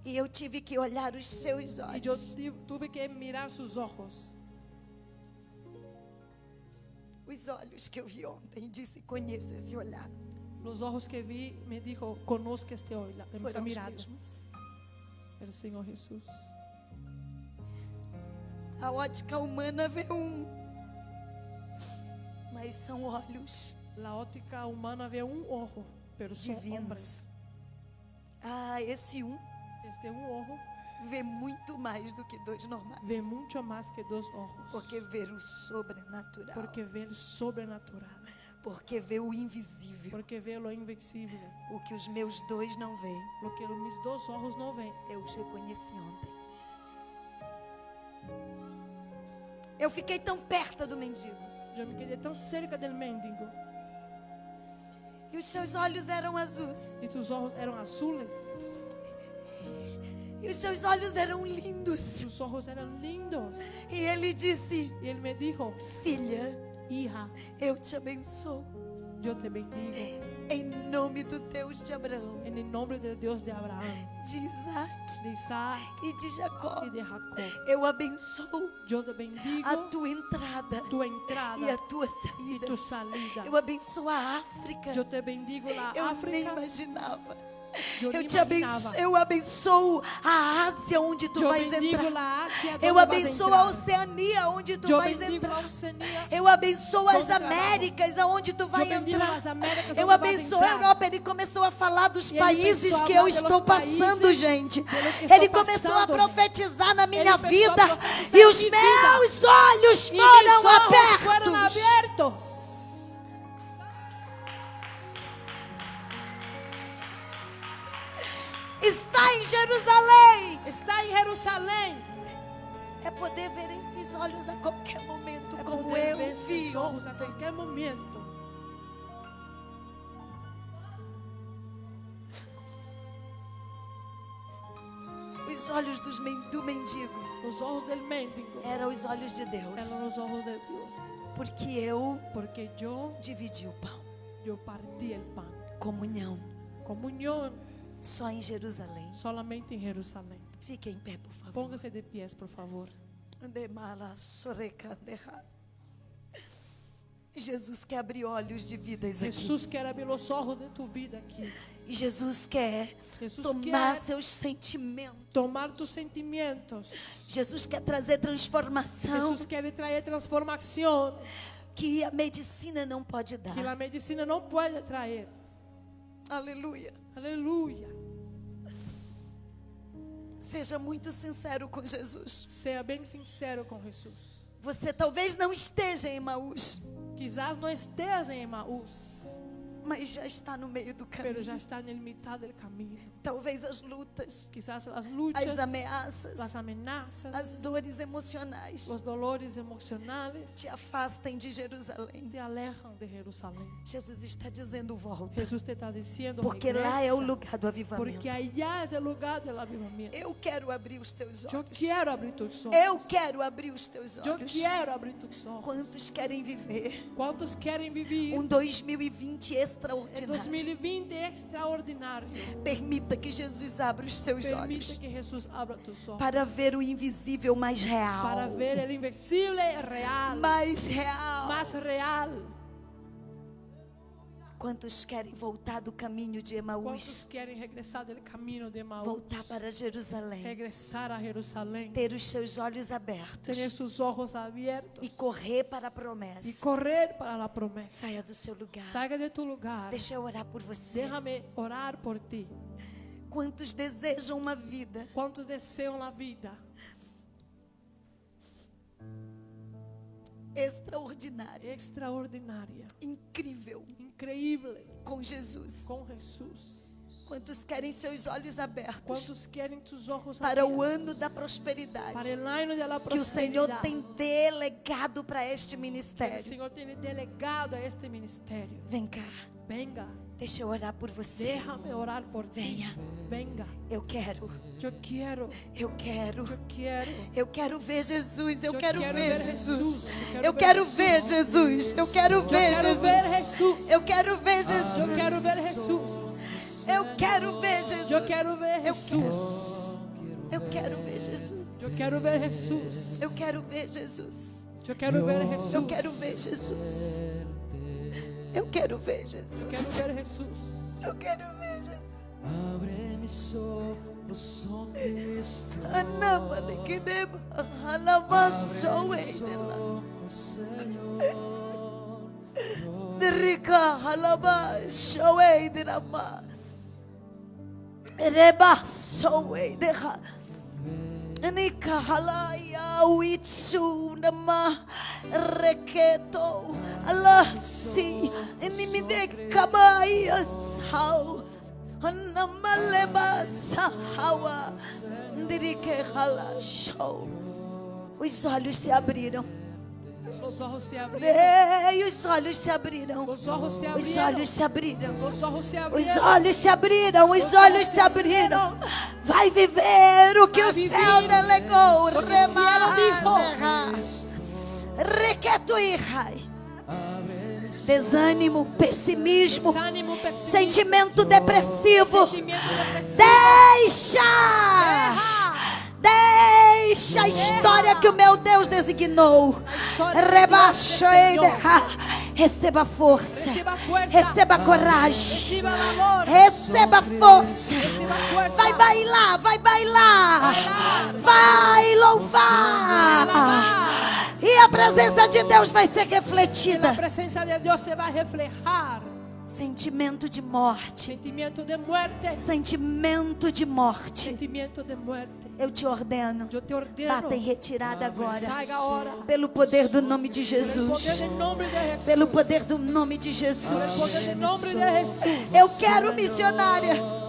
E eu tive que olhar os seus E eu olhos. tive que mirar seus olhos. Os olhos que eu vi ontem. Disse, conheço esse olhar. Os olhos que vi me dijo, conozco este olhar, essa Foram os mirada. mesmos. Era o Senhor Jesus. A ótica humana vê um. Mas são olhos A ótica humana vê olho, pero são divinos. hombres. Ah, esse um Este olho vê muito mais do que dois normais. vê muito mais que dois olhos. Porque vê o sobrenatural. Porque vê o sobrenatural. Porque vê o invisível. Porque vê o invisível. O que os meus dois não veem. O que os meus dois olhos não veem. Eu os reconheci ontem. Eu fiquei tão perto do mendigo. Eu me quedei tão cerca do mendigo. E os seus olhos eram azuis. E seus olhos eram azules. E os seus olhos eram E lindos. seus olhos eram lindos. E ele disse, E ele me dijo, filha, hija, eu te abençoo. eu te bendigo. Em nome do Deus de Abraão, en el nombre del Dios de Abraham, de Isaac de Isaac e de Jacó, y de Jacob. eu abençoo Yo te bendigo a tua entrada tu entrada e a tua y saída. tu salida. Eu abençoo a África. Yo te bendigo la Eu nem África. imaginava. Yo Eu ni te imaginaba. abençoo, eu abençoo a Ásia onde tu Yo vais bendigo entrar. la Asia Eu donde vas a abençoo a entrar. Oceania onde tu Yo vais bendigo entrar. a Oceanía. Eu abençoo as Donde Américas aonde tu vai Yo bendigo entrar. las Américas Eu donde vas a abençoo a entrar. Europa. Ele começou a falar dos E ele países começou a que falar eu de estou los países passando, gente. de los que Ele estou começou a passando. profetizar na minha Ele começou vida. a profetizar E na os minha meus olhos Y mis ojos foram fueron abertos. abiertos. Está em Jerusalém. Está en Jerusalén. É poder ver esses olhos a qualquer momento, É como poder eu ver vi esses ojos a ontem. qualquer momento. Os olhos do mendigo Los ojos del mendigo eram os olhos de Deus. eran los ojos de Dios. Porque eu Porque yo dividi o pão. partí el pan. Comunhão Comunión só em Jerusalém. solamente en Jerusalén. Fique em pé, por favor. Póngase de pies, por favor. Jesus quer abrir olhos de vidas aqui. Jesús quiere abrir los ojos de tu vida aquí. E Jesus quer Jesus tomar quer seus sentimentos. tomar tus sentimientos. Jesus quer trazer transformação Jesús quiere traer transformación que a medicina não pode dar. que la medicina no puede traer. Aleluia. Aleluya. Seja muito sincero com Jesus. Sea bien sincero con Jesús. Você talvez não esteja em Emaús, Quizás no estés en Emaús, mas já está no meio do pero caminho. ya está en el mitad del camino. Talvez as lutas, Quizás las luchas, as ameaças, las amenazas, as dores emocionais los dolores emocionales te afastem de Jerusalém. te alejan de Jerusalén. Jesus está dizendo volta, Jesús te está diciendo, porque lá é o regresa, lugar do avivamento. porque allá es el lugar del avivamiento. Eu quero abrir os teus Yo olhos. quiero abrir tus ojos. Eu quero abrir os teus Yo olhos. quiero abrir tus ojos. Quantos querem viver ¿Cuántos quieren vivir 2020 el extraordinário? 2020 extraordinario? Permita que Jesus abra os teus Permite olhos que Jesús abra tus ojos para ver o invisível mais real. para ver el invisible real, Mais real. más real. Quantos querem voltar do caminho de Emaús? ¿Cuántos quieren regresar del camino de Emaús? Voltar para Jerusalém. Regresar a Jerusalén, Ter os seus olhos abertos. tener sus ojos abiertos E correr para a y promessa. correr para la promesa. Saia do seu lugar. Salga de tu lugar. Deixa eu orar por você. Déjame orar por ti. Quantos desejam uma vida ¿Cuántos desean la vida extraordinária, extraordinaria, incrível, increíble com Jesus? con Jesús? Quantos querem seus olhos abertos ¿Cuántos quieren tus ojos para o abiertos ano da prosperidade para el año de la que o Senhor prosperidad tem delegado para este que el ministério? Señor tiene delegado a este ministerio? Vem cá, Venga, deixa eu orar por você. déjame orar por ti. Venha. Venga, Eu quero, yo quiero, eu quero. yo quiero. Eu quero ver Jesus, eu Yo quero quiero ver ver Jesus. Jesús. Eu quero ver Jesus, eu quero Yo ver quiero ver Jesus. Jesús. Eu quero ver Yo Jesus. quiero ver Jesús. Eu quero ver Jesus. Yo quiero ver Eu Jesús. Eu quero ver Jesus. Yo quiero ver Jesús. Eu quero ver Jesus. Yo quiero ver Jesús. Eu quero ver Jesus. Eu quero ver Quiero Jesus. ver Jesús. Eu quero ver Jesus. Abre mis ojos donde estoy. Anama de que deba, alamaço dela. Ojos, Señor. De rica, alamaço de nama. Rebaço de ha. Nika halaya uitsu nama reketo alasi inimide kabayas hau anamaleba sahawa ndirike halasho. Os olhos se abriram. Los ojos se abrieron. Ei, os olhos se abriram. Los ojos se Os abrieron. olhos se abriram. Los ojos se Os abrieron. olhos se abriram, os olhos se abriram. Vai viver o que Vai o viver céu delegou. o que o cielo dijo. Requeto e rai. Abre mis desânimo, pessimismo, desánimo, pesimismo, sentimento depressivo. sentimiento depresivo. Deixa a história que o meu Deus designou. Rebaixei. Receba força. Reciba fuerza. Receba coragem. Reciba valor. Receba força. Reciba fuerza. Vai bailar, vai bailar. Vai louvar. E a presença de Deus vai ser La refletida. presencia de Dios se va a reflejar. Sentimento de morte. Sentimiento de muerte. Sentimento de morte. Sentimiento de muerte. Eu te ordeno. Yo te ordeno. Bata em retirada agora. Salga ahora. Pelo poder do nome de Por el Jesus. poder del nombre de Jesús. Pelo poder do nome de Por el Jesus. poder del nombre de Jesús. Eu quero missionária.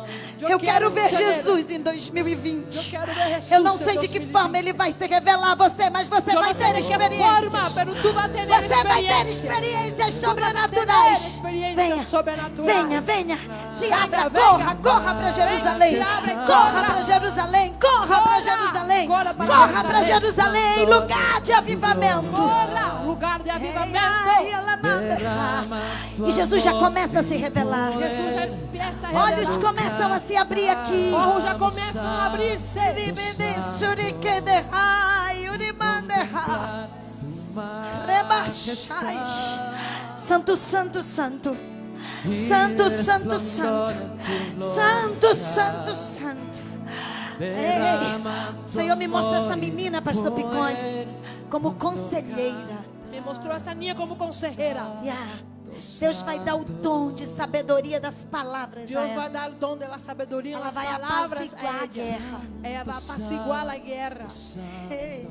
Eu quero ver misionera. Jesus em Yo 2020. quiero ver Jesús Eu não en sei de que 2020. forma Ele vai se revelar a você, mas você Yo vai no sé ter de qué experiências. forma, pero tú vas a tener Você vai ter experiencia. experiências Tú vas a tener sobrenaturais. experiencias Venha, sobrenaturales. venha, venha. Se abra, venga. corra, corra para Jerusalém. Venga, se abre, Corra corra. para Jerusalém, corra para Corra. Jerusalém. Corra para Corra para Jerusalém. Jerusalém, lugar de avivamento. Corra, lugar de Ei, avivamento. ai, ela manda. E Jesus já começa a se revelar. Jesús ya empieza a Olhos revelar. começam a se abrir aqui. Ojos ya comienzan a abrirse. Santo, santo, santo. Santo, santo, santo. Santo, santo, santo. Ei, o Senhor me mostra essa menina, pastor Picone, como conselheira. Me mostró a esa niña como consejera. Deus vai dar o dom de sabedoria das palavras a Dios va a ela. dar el don de la sabiduría en Ela las vai palabras apaciguar a a ella. guerra. Ella va a apaciguar la guerra. Ei.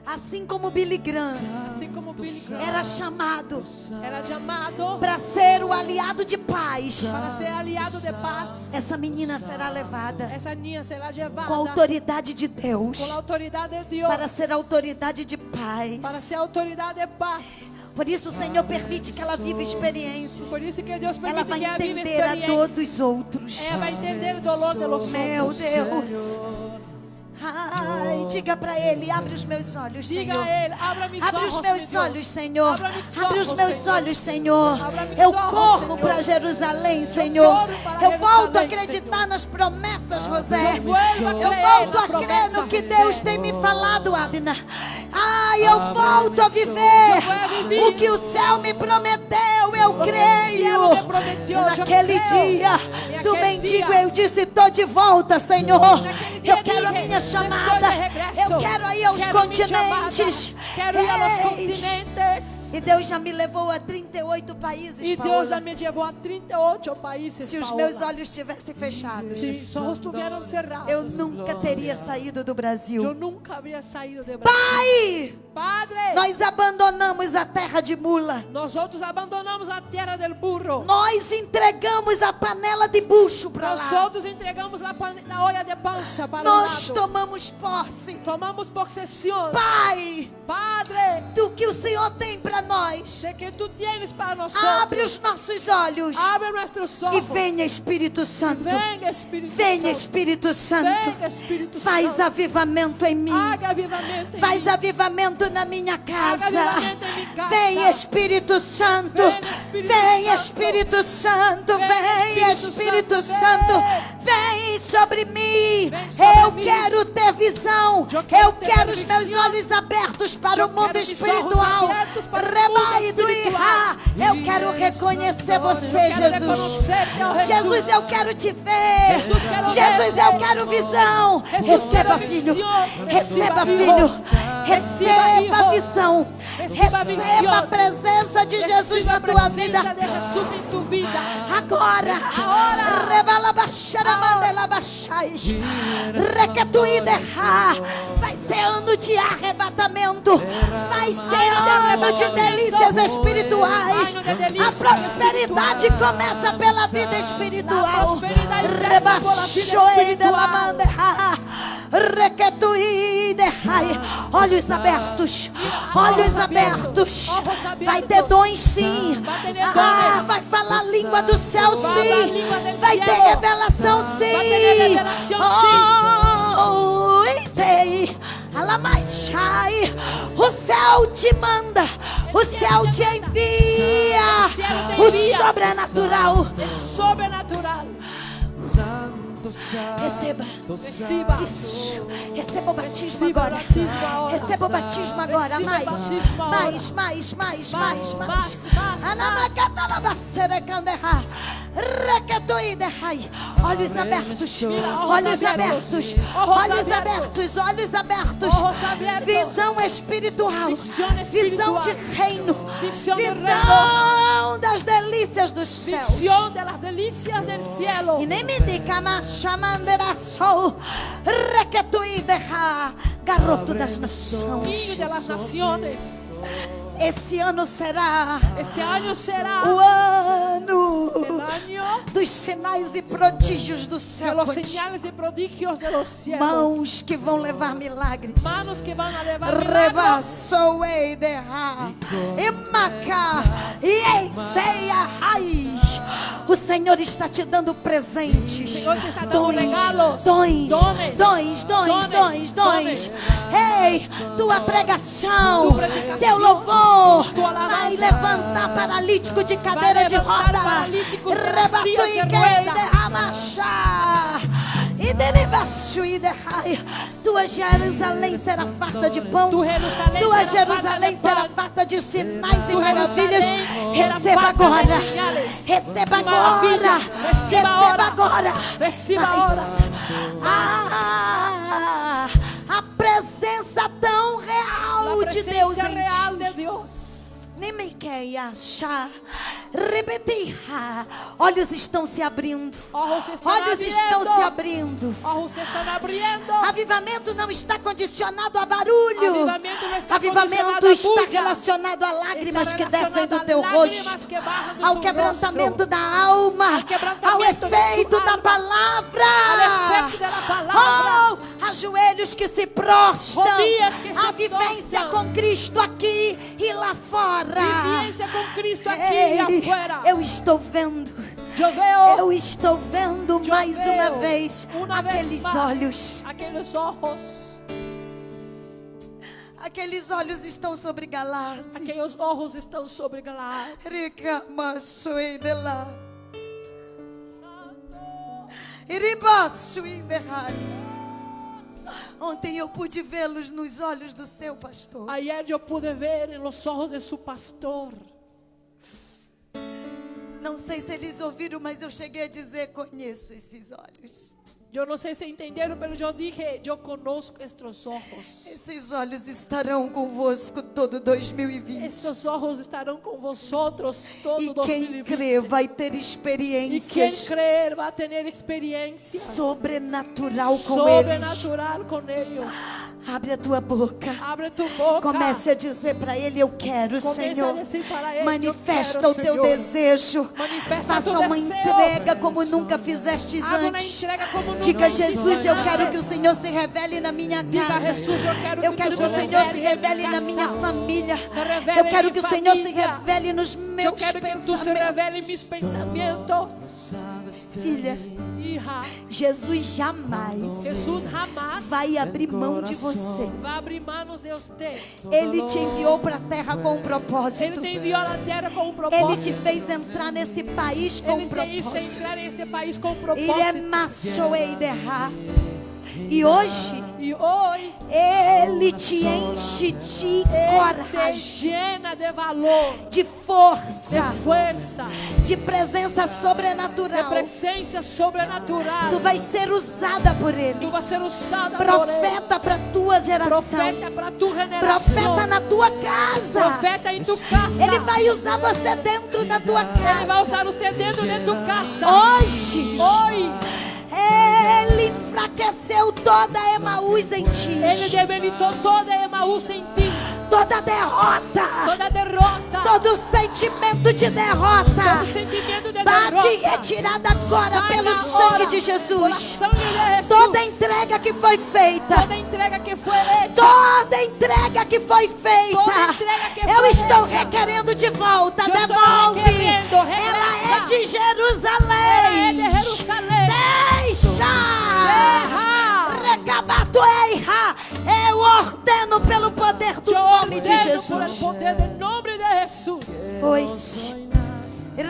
Assim como Billy Graham Así como Billy Graham era chamado era llamado para ser o aliado de paz, para ser aliado de paz. essa menina será levada Esa niña será llevada com a autoridade de Deus con la autoridad de Dios para ser autoridade de paz. para ser autoridad de paz. Por isso o Senhor permite que ela viva experiências. Por eso que Dios Ela permite vai que ella viva entender a dor experiencias. dos outros. Ella va a entender el dolor de los Meu otros. Deus. Ai, diga para Ele, abre os meus olhos, Diga Senhor. a él, abra mis Abre os ojos, meus mi Dios. olhos, Senhor. Abra mis Abre os ojos, meus Senhor. olhos, Senhor. Abra mis Eu ojos, corro Senhor. para Jerusalém, Senhor. corro para Eu volto a Jerusalém, acreditar Senhor. nas promessas, José. Eu vuelvo a Eu creer volto na a crer promessa, no que José. Deus tem me falado, Abna. Ai, eu volto a viver Eu vou o que o céu me prometeu. Eu Lo que el creio. cielo me prometió, yo Naquele creo. dia E do aquele mendigo, dia, eu disse: estou de volta, Senhor. naquele dia Eu quero a dije, minha "Estou de chamada. regresso. Eu quero ir aos Quero mi continentes. chamada. Quero ir a los Eis. continentes. E Deus já me levou a 38 países, Y Paola. Dios ya me llevó a 38 países. Se os Paola. meus olhos tivessem fechados, Si mis ojos estuvieran cerrados, eu nunca teria saído do yo Brasil. nunca habría salido de Brasil. Pai, Padre, nós abandonamos a terra de mula. nosotros abandonamos la tierra del burro. Nós entregamos a panela de bucho para lá. Nosotros entregamos la olla de panza para Nós un lado. tomamos posse, Tomamos posesión. Pai, Padre, do que o Senhor tem para nós. de que tú tienes para nosotros. Abre os nossos olhos Abre nuestros ojos. e venha, Espírito Santo. Venga, Espíritu Venha, Santo. Espírito Santo. Venga, Espíritu Faz Santo. avivamento em mim. Haga avivamento en Faz mí. avivamento na minha casa. avivamento em minha casa. Vem, Espírito Santo. Vem, Espírito Santo. Vem, Espírito Santo. Vem sobre mim. sobre Eu mim. quero ter visão. Eu quero Eu ter quero os visão. meus olhos abertos para Eu o mundo quero mis ojos espiritual. abertos para o mundo Rebai do espiritual. Irá. Eu quero reconhecer você, quero Jesus. reconhecer-te, ó Jesus. Jesus, eu quero te ver. Jesus, quero Jesus, ver-te. eu quero visão. Jesus, Receba, quero filho. visão. Receba, Receba, filho. hijo. Receba hijo. visão. Receba Receba visão. a presença de Jesus Reciba na a tua presencia vida. de Jesús en tu vida. Agora. Rebala baixara mandela baixais. Requetuiderra. Vai ser ano de arrebatamento. Vai ser ano de delícias espirituais. Ano de delícias A prosperidade espirituais. começa pela vida espiritual. A prosperidade começa pela vida Rebaixoei de la espiritual. manderra. Requetuiderra. Olhos abertos. Olhos abertos. Olhos abertos. Vai ter dons sim. Vai ter dons. Vai falar a língua do céu Fala a sim. língua del Vai ter cielo. revelação sim. Vai ter revelação, Oh, entei. Alamachai. O céu te manda. O céu te envia o sobrenatural. Es sobrenatural. Santo, Receba. Reciba. Isso. Receba o batismo Reciba agora. batismo agora. Receba o batismo agora. Reciba Mais. batismo agora. Mais, mais, mais, mais, mais. mais. Anamacatalabacerecanderra. Requetoidehai. Olhos abertos. Olhos abertos. Olhos abertos. Olhos abertos. Ojos abiertos. Visão espiritual. Visão Visão espiritual. de reino. Visão de Visão das delícias dos céus. Visión de las delicias del cielo. E nem me diga mais chamandera sol. Requetoidehai. Garoto das nações. Niño de las naciones. Esse ano será Este año será o ano el año dos sinais e prodígios do de céu. los señales y prodigios de los cielos. Mãos que vão levar milagres. Manos que van a levar milagros. Rebaçou eiderra. Emaca. E eiceia raiz. O Senhor está te dando presentes. O Senhor te está dando regalos. Dones. Dons. Ei, tua pregação, Tu predicação, teu louvor tua alabança. vai levantar paralítico de cadeira de levantar roda. paralíticos de Rebatu bacias de e rueda. derramachar. E delivaço e derrai. Tua Jerusalém será farta de pão. Tu Jerusalém Tua será Jerusalém farta de será pão. farta de sinais e Tu maravilhas. Jerusalém será Receba farta de agora. señales Receba e agora. maravilhas. Receba agora. agora. Reciba Mas, ahora. a presença tão La real de Deus presencia em real ti. de Dios. Nem me quer achar. Repetir. Olhos estão se abrindo. Ojos están Olhos estão se abriendo. abrindo. Ojos se están abriendo. Avivamento não está condicionado a barulho. Avivamento não está Avivamento condicionado a está bulla. relacionado a lágrimas Está que descem relacionado do a teu lágrimas rosto, que bajan de ao su quebrantamento rostro. da alma, Ao quebrantamento ao de efeito sua da alma. palavra. Al efecto de la palabra. Oh, há joelhos que se prostam. Rodillas que se A vivência prostram. com Cristo aqui e lá fora. Vivencia con Cristo aquí y Ei, afuera. eu estou vendo. Yo veo Eu estou vendo yo mais veo uma vez una vez aqueles más olhos. aquellos ojos. Aqueles olhos estão sobre Galarte. Aquellos ojos están sobre Galaad. Recamaçoidela. Iribaçoiderrai. Ontem eu pude vê-los nos olhos do seu pastor. Ayer yo pude ver en los ojos de su pastor. Não sei se eles ouviram, mas eu cheguei a dizer: conheço esses olhos. Yo no sé si entendieron, pero yo dije, yo conozco estos ojos. Esses olhos estarão convosco todo 2020. Estos ojos estarán con vosotros todo E quem 2020. crê vai ter Y quien experiências creer va a tener experiencias sobrenatural com eles. sobrenatural con ellos. Abre a tua boca. Abre tu boca. Comece a dizer para ele: eu quero, Comece Senhor. a decir para ele, Manifesta eu o quero, teu Senhor. desejo. Manifesta Faça tu uma desejo. entrega como nunca fizestes Haga una antes. entrega como nunca Diga: hiciste Jesus, eu antes. quero que o Senhor se revele na minha Diga, casa. Jesus, eu quero Eu que quero tu que o se Senhor se revele revele em na casa. minha família. revele Eu quero em que o Senhor se família. revele nos Yo meus quiero que tú se pensamentos. revele en mis pensamientos. Filha, Hija, Jesus jamais Jesús jamás vai abrir mão de você. va a abrir manos de usted. Ele te enviou para a terra com um Él propósito. te envió a la tierra con un Ele te propósito. fez entrar nesse país com um Él te hizo propósito. entrar en ese país con Ele é propósito. maçoeiderra. E hoje Y hoy Ele te enche de Él te coragem, llena de valor, de de força, fuerza, de presença de sobrenatural. presencia sobrenatural. Tu vais ser usada por Tú Ele. vas a ser usada por Él. Profeta para tua geração. Profeta para tu Profeta generación. na tua casa. Profeta en tu casa. Ele vai usar você dentro da tua Ele vai casa. usar usted dentro de tu casa. Hoje, Hoy, Ele enfraqueceu toda a Emaús em ti. Ele debilitou toda Emaús em ti. Toda derrota. Toda derrota. Todo sentimento de derrota. Todo sentimento de Bate derrota. retirada agora Sai pelo agora, sangue de por la Jesus. sangre de Jesús. Toda entrega que foi feita. Toda entrega que foi hecha. Toda entrega que foi feita. Toda entrega que Eu foi estou hecha. requerendo de volta. Eu estou Devolve. requerendo, Ela regressa. é de Ela é Jerusalém. de Jerusalém. Deixa. Deja. Recabato eiha. Eu ordeno pelo poder do Yo nome de ordeno por el Jesus. poder del nombre de Hoje,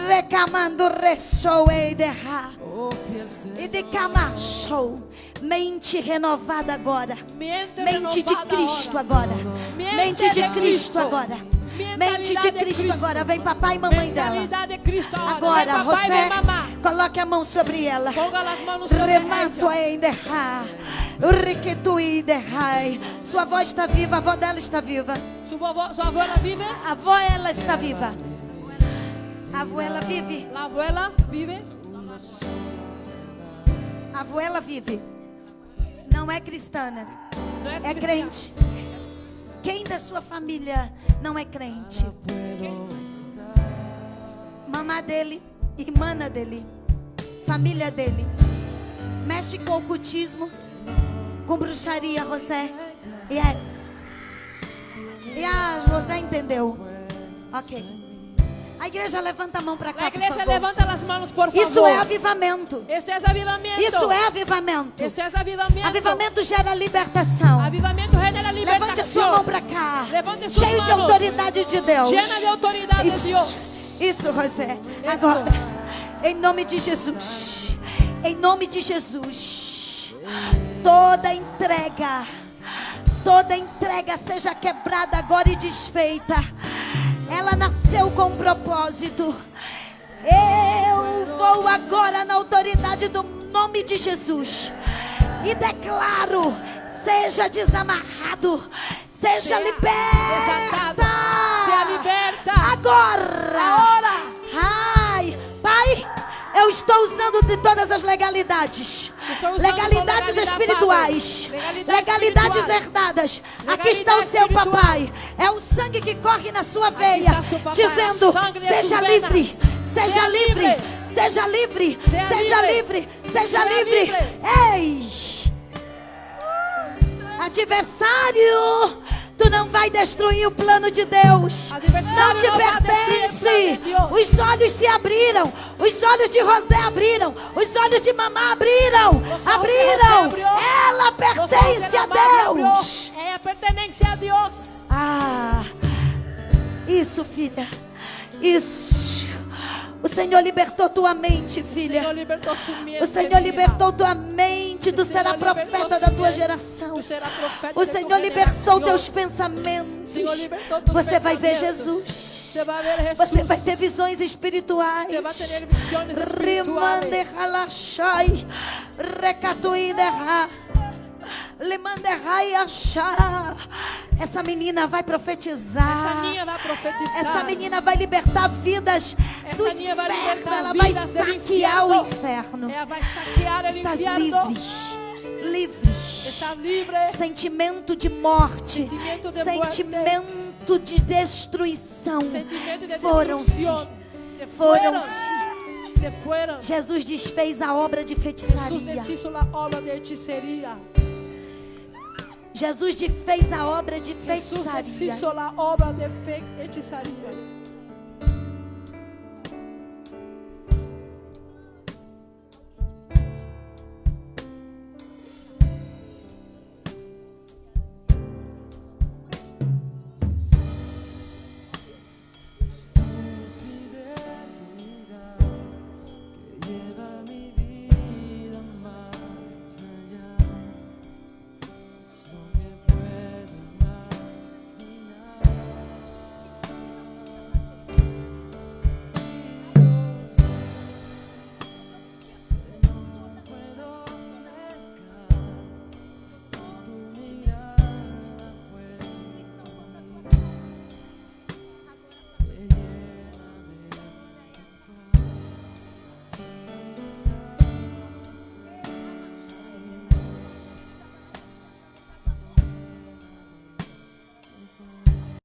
recamando rechou e derra. E de camachou. Mente renovada agora. Mente de Cristo agora. Mente de Cristo agora. Mente de Cristo agora. Vem papai e mamãe dela. Agora, José, coloque a mão sobre ela. Remato e derra. Sua avó está viva, a avó dela está viva. Sua avó ela vive? A avó ela está viva. A avó ela vive. A abuela vive? A avó ela vive. Não é cristã, Não é crente. Quem da sua família não é crente? Mamá dele, irmã dele, família dele. Mexe com ocultismo, com bruxaria, José. Yes. E a José entendeu. Ok. A igreja levanta a mão para cá, A igreja por favor. levanta as mãos, por favor. Isso é avivamento. Esto es avivamiento. Isso é avivamento. Esto es avivamiento. Avivamento gera libertação. Avivamiento genera libertación. Levante a sua mão para cá. Levante suas Cheio de manos. autoridade de Deus. Llena de autoridad de Dios. Isso, José. Agora, em nome de Jesus. Em nome de Jesus. Toda entrega seja quebrada agora e desfeita. Ela nasceu com um propósito. Eu vou agora na autoridade do nome de Jesus e declaro: seja desamarrado, seja liberta. Sea liberta. Agora. Ai, Pai, eu estou usando de todas as legalidades. Legalidades espirituais. Legalidades herdadas. Aqui está o seu papai. É o sangue que corre na sua veia, dizendo: seja livre, seja livre, seja livre, seja livre, seja livre. Ei, adversário, tu não vai destruir o plano de Deus. Não te pertence. Os olhos se abriram. Os olhos de José abriram. Os olhos de mamá abriram. Ela pertence a Deus. Ela pertence a Deus. Ah, isso, filha. Isso. O Senhor libertou tua mente, filha. O Senhor libertou tua mente. Tu serás profeta da tua geração. O Senhor libertou teus pensamentos. Você vai ver Jesus. Você vai ter visões espirituais. Rimande halashai, recatuiderra, limanderrai achar. Essa menina vai profetizar. Essa menina vai libertar vidas do inferno. Ela vai saquear o inferno. Estás livre. Está livre. Sentimento de morte, sentimento de destruição, foram-se. Jesus desfez a obra de feitiçaria. Jesus desfez a obra de feitiçaria.